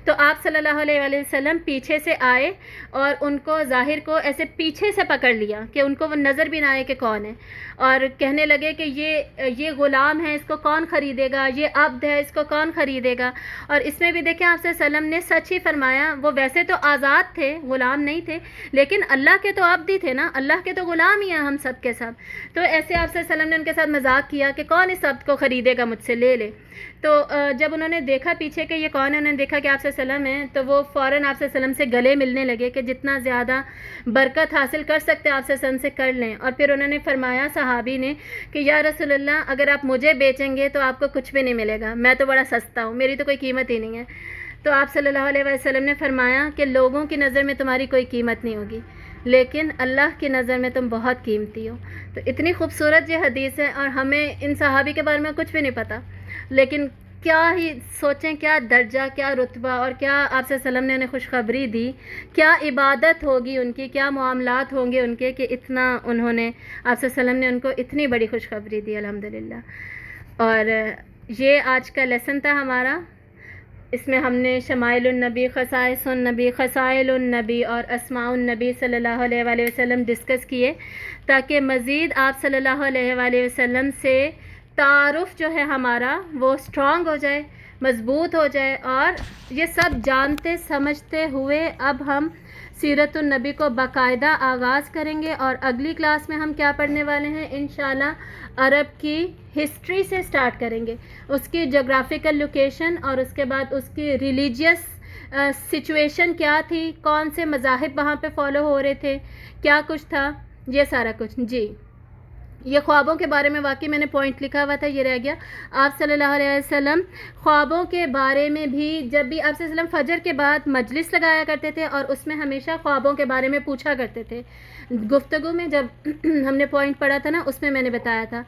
تو آپ صلی اللہ علیہ وسلم پیچھے سے آئے اور ان کو ظاہر کو ایسے پیچھے سے پکڑ لیا کہ ان کو وہ نظر بھی نہ آئے کہ کون ہے، اور کہنے لگے کہ یہ غلام ہے، اس کو کون خریدے گا، یہ عبد ہے، اس کو کون خریدے گا۔ اور اس میں بھی دیکھیں آپ صلی اللہ علیہ وسلم نے سچ ہی فرمایا، وہ ویسے تو آزاد تھے، غلام نہیں تھے، لیکن اللہ کے تو عبد ہی تھے نا، اللہ کے تو غلام ہی ہیں ہم سب کے سب۔ تو ایسے آپ صلی اللہ علیہ وسلم نے ان کے ساتھ مذاق کیا کہ کون اس عبد کو خریدے گا مجھ سے، لے لے۔ تو جب انہوں نے دیکھا پیچھے کہ یہ کون ہے، انہوں نے دیکھا کہ آپ صلی اللہ علیہ وسلم ہیں، تو وہ فوراً آپ صلی اللہ علیہ وسلم سے گلے ملنے لگے کہ جتنا زیادہ برکت حاصل کر سکتے ہیں آپ صلی اللہ علیہ وسلم سے کر لیں۔ اور پھر انہوں نے فرمایا صحابی نے کہ یا رسول اللہ، اگر آپ مجھے بیچیں گے تو آپ کو کچھ بھی نہیں ملے گا، میں تو بڑا سستا ہوں، میری تو کوئی قیمت ہی نہیں ہے۔ تو آپ صلی اللہ علیہ وسلم نے فرمایا کہ لوگوں کی نظر میں تمہاری کوئی قیمت نہیں ہوگی، لیکن اللہ کی نظر میں تم بہت قیمتی ہو۔ تو اتنی خوبصورت یہ حدیث ہے، اور ہمیں ان صحابی کے بارے میں کچھ بھی نہیں پتہ، لیکن کیا ہی سوچیں، کیا درجہ، کیا رتبہ، اور کیا آپ صلی اللہ علیہ وسلم نے انہیں خوشخبری دی، کیا عبادت ہوگی ان کی، کیا معاملات ہوں گے ان کے، کہ اتنا انہوں نے، آپ صلی اللہ علیہ وسلم نے ان کو اتنی بڑی خوشخبری دی الحمدللہ۔ اور یہ آج کا لیسن تھا ہمارا، اس میں ہم نے شمائل النبی، خصائص النبی، خصائل النبی اور اسماء النبی صلی اللہ علیہ وآلہ وسلم ڈسکس کیے، تاکہ مزید آپ صلی اللہ علیہ وآلہ وسلم سے تعارف جو ہے ہمارا وہ اسٹرانگ ہو جائے، مضبوط ہو جائے۔ اور یہ سب جانتے سمجھتے ہوئے اب ہم سیرت النبی کو باقاعدہ آغاز کریں گے، اور اگلی کلاس میں ہم کیا پڑھنے والے ہیں انشاءاللہ، عرب کی ہسٹری سے سٹارٹ کریں گے، اس کی جغرافیکل لوکیشن، اور اس کے بعد اس کی ریلیجیس سچویشن کیا تھی، کون سے مذاہب وہاں پہ فالو ہو رہے تھے، کیا کچھ تھا، یہ سارا کچھ۔ جی، یہ خوابوں کے بارے میں واقعی میں نے پوائنٹ لکھا ہوا تھا، یہ رہ گیا۔ آپ صلی اللہ علیہ وسلم خوابوں کے بارے میں بھی، جب بھی آپ صلی اللہ علیہ وسلم فجر کے بعد مجلس لگایا کرتے تھے، اور اس میں ہمیشہ خوابوں کے بارے میں پوچھا کرتے تھے۔ گفتگو میں جب ہم نے پوائنٹ پڑھا تھا نا، اس میں میں نے بتایا تھا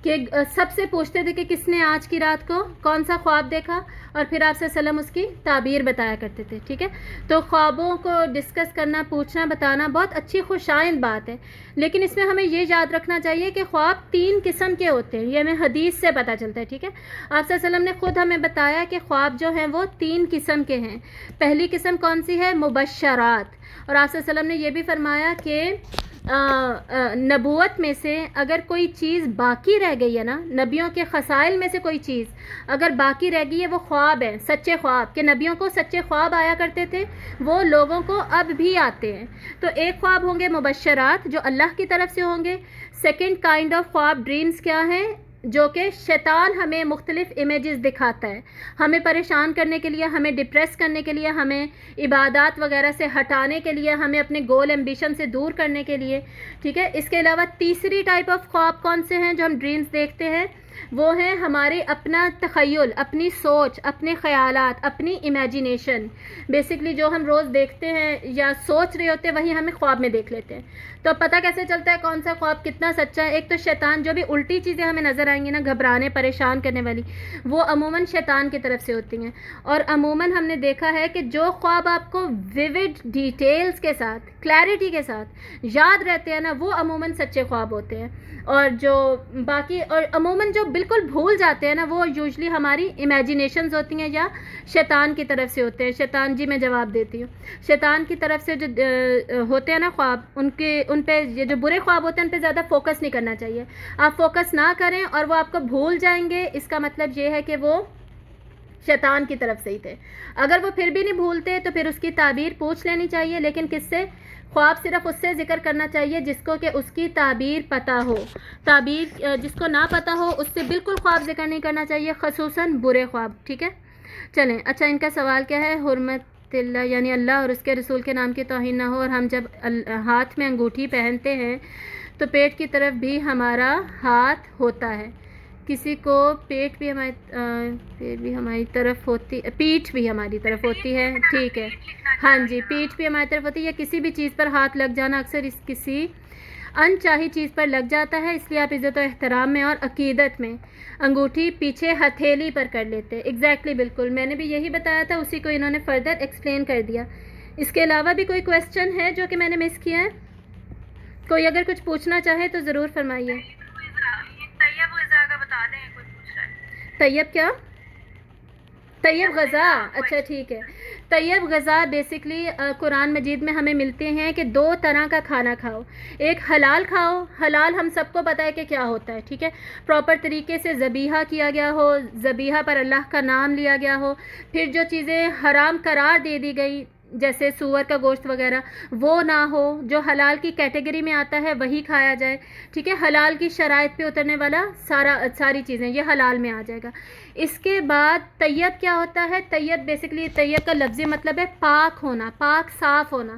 کہ سب سے پوچھتے تھے کہ کس نے آج کی رات کو کون سا خواب دیکھا، اور پھر آپ صلی اللہ علیہ وسلم اس کی تعبیر بتایا کرتے تھے، ٹھیک ہے۔ تو خوابوں کو ڈسکس کرنا، پوچھنا، بتانا بہت اچھی خوشائند بات ہے، لیکن اس میں ہمیں یہ یاد رکھنا چاہیے کہ خواب 3 قسم کے ہوتے ہیں، یہ ہمیں حدیث سے پتہ چلتا ہے، ٹھیک ہے۔ آپ صلی اللہ علیہ وسلم نے خود ہمیں بتایا کہ خواب جو ہیں وہ 3 قسم کے ہیں۔ پہلی قسم کون سی ہے؟ مبشرات۔ اور آپ صلی اللہ علیہ وسلم نے یہ بھی فرمایا کہ نبوت میں سے اگر کوئی چیز باقی رہ گئی ہے نا، نبیوں کے خصائل میں سے کوئی چیز اگر باقی رہ گئی ہے، وہ خواب ہے، سچے خواب، کہ نبیوں کو سچے خواب آیا کرتے تھے، وہ لوگوں کو اب بھی آتے ہیں۔ تو ایک خواب ہوں گے مبشرات، جو اللہ کی طرف سے ہوں گے۔ سیکنڈ کائنڈ آف خواب ڈریمز کیا ہیں؟ جو کہ شیطان ہمیں مختلف امیجز دکھاتا ہے، ہمیں پریشان کرنے کے لیے، ہمیں ڈپریس کرنے کے لیے، ہمیں عبادات وغیرہ سے ہٹانے کے لیے، ہمیں اپنے گول ایمبیشن سے دور کرنے کے لیے، ٹھیک ہے۔ اس کے علاوہ تیسری ٹائپ آف خواب کون سے ہیں جو ہم ڈریمز دیکھتے ہیں؟ وہ ہیں ہمارے اپنا تخیل، اپنی سوچ، اپنے خیالات، اپنی امیجینیشن، بیسکلی جو ہم روز دیکھتے ہیں یا سوچ رہے ہوتے ہیں وہی ہمیں خواب میں دیکھ لیتے ہیں۔ تو پتہ کیسے چلتا ہے کون سا خواب کتنا سچا ہے؟ ایک تو شیطان، جو بھی الٹی چیزیں ہمیں نظر آئیں گی نا، گھبرانے، پریشان کرنے والی، وہ عموماً شیطان کی طرف سے ہوتی ہیں۔ اور عموماً ہم نے دیکھا ہے کہ جو خواب آپ کو ویوڈ ڈیٹیلز کے ساتھ، کلیئرٹی کے ساتھ یاد رہتے ہیں نا، وہ عموماً سچے خواب ہوتے ہیں۔ اور جو باقی، اور عموماً جو بالکل بھول جاتے ہیں نا، وہ یوزلی ہماری امیجینیشنز ہوتی ہیں یا شیطان کی طرف سے ہوتے ہیں۔ شیطان، جی میں جواب دیتی ہوں، شیطان کی طرف سے جو ہوتے ہیں نا خواب، ان پہ یہ جو برے خواب ہوتے ہیں ان پہ زیادہ فوکس نہیں کرنا چاہیے۔ آپ فوکس نہ کریں اور وہ آپ کو بھول جائیں گے، اس کا مطلب یہ ہے کہ وہ شیطان کی طرف سے ہی تھے۔ اگر وہ پھر بھی نہیں بھولتے تو پھر اس کی تعبیر پوچھ لینی چاہیے، لیکن کس سے؟ خواب صرف اس سے ذکر کرنا چاہیے جس کو کہ اس کی تعبیر پتہ ہو۔ تعبیر جس کو نہ پتہ ہو اس سے بالکل خواب ذکر نہیں کرنا چاہیے، خصوصاً برے خواب، ٹھیک ہے۔ چلیں، اچھا ان کا سوال کیا ہے؟ حرمت اللہ، یعنی اللہ اور اس کے رسول کے نام کی توہین نہ ہو، اور ہم جب ہاتھ میں انگوٹھی پہنتے ہیں تو پیٹ کی طرف بھی ہمارا ہاتھ ہوتا ہے، کسی کو پیٹ بھی ہماری طرف ہوتی، پیٹھ بھی ہماری طرف ہوتی ہے، ٹھیک ہے، ہاں جی، پیٹھ بھی ہماری طرف ہوتی ہے، یا کسی بھی چیز پر ہاتھ لگ جانا اکثر اس کسی انچاہی چیز پر لگ جاتا ہے، اس لیے آپ عزت و احترام میں اور عقیدت میں انگوٹھی پیچھے ہتھیلی پر کر لیتے ہیں۔ ایگزیکٹلی، بالکل میں نے بھی یہی بتایا تھا، اسی کو انہوں نے فردر ایکسپلین کر دیا۔ اس کے علاوہ بھی کوئی کویسچن ہے جو کہ میں نے مس کیا ہے؟ کوئی اگر کچھ پوچھنا چاہے تو ضرور فرمائیے۔ طیب کیا؟ طیب غذا، اچھا ٹھیک ہے. طیب غذا بیسکلی قرآن مجید میں ہمیں ملتے ہیں کہ 2 طرح کا کھانا کھاؤ. ایک حلال کھاؤ. حلال ہم سب کو پتہ ہے کہ کیا ہوتا ہے, ٹھیک ہے, پراپر طریقے سے ذبیحہ کیا گیا ہو, ذبیحہ پر اللہ کا نام لیا گیا ہو. پھر جو چیزیں حرام قرار دے دی گئی جیسے سور کا گوشت وغیرہ وہ نہ ہو, جو حلال کی کیٹیگری میں آتا ہے وہی کھایا جائے, ٹھیک ہے. حلال کی شرائط پہ اترنے والا ساری چیزیں یہ حلال میں آ جائے گا. اس کے بعد طیب کیا ہوتا ہے؟ طیب بیسکلی طیب کا لفظی مطلب ہے پاک ہونا, پاک صاف ہونا.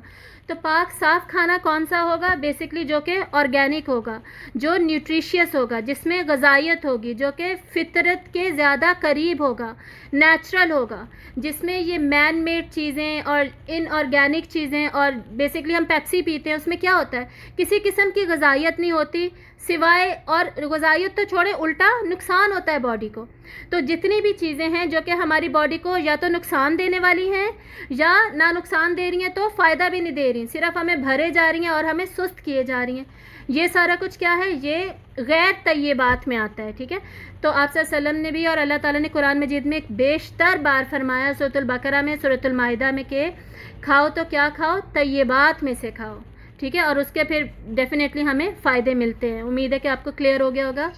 تو پاک صاف کھانا کون سا ہوگا؟ بیسکلی جو کہ آرگینک ہوگا, جو نیوٹریشیس ہوگا, جس میں غذائیت ہوگی, جو کہ فطرت کے زیادہ قریب ہوگا, نیچرل ہوگا, جس میں یہ مین میڈ چیزیں اور ان آرگینک چیزیں, اور بیسکلی ہم پیپسی پیتے ہیں اس میں کیا ہوتا ہے, کسی قسم کی غذائیت نہیں ہوتی سوائے, اور غذائیت تو چھوڑے الٹا نقصان ہوتا ہے باڈی کو. تو جتنی بھی چیزیں ہیں جو کہ ہماری باڈی کو یا تو نقصان دینے والی ہیں یا نہ نقصان دے رہی ہیں تو فائدہ بھی نہیں دے رہی, صرف ہمیں بھرے جا رہی ہیں اور ہمیں سست کیے جا رہی ہیں, یہ سارا کچھ کیا ہے؟ یہ غیر طیبات میں آتا ہے, ٹھیک ہے. تو آپ صلی اللہ علیہ وسلم نے بھی اور اللہ تعالیٰ نے قرآن مجید میں ایک بیشتر بار فرمایا سورۃ البقرہ میں, سورۃ المائدہ میں, کہ کھاؤ تو کیا کھاؤ؟ طیبات میں سے کھاؤ, ٹھیک ہے. اور اس کے پھر ڈیفینیٹلی ہمیں فائدے ملتے ہیں. امید ہے کہ آپ کو کلیئر ہو گیا ہوگا.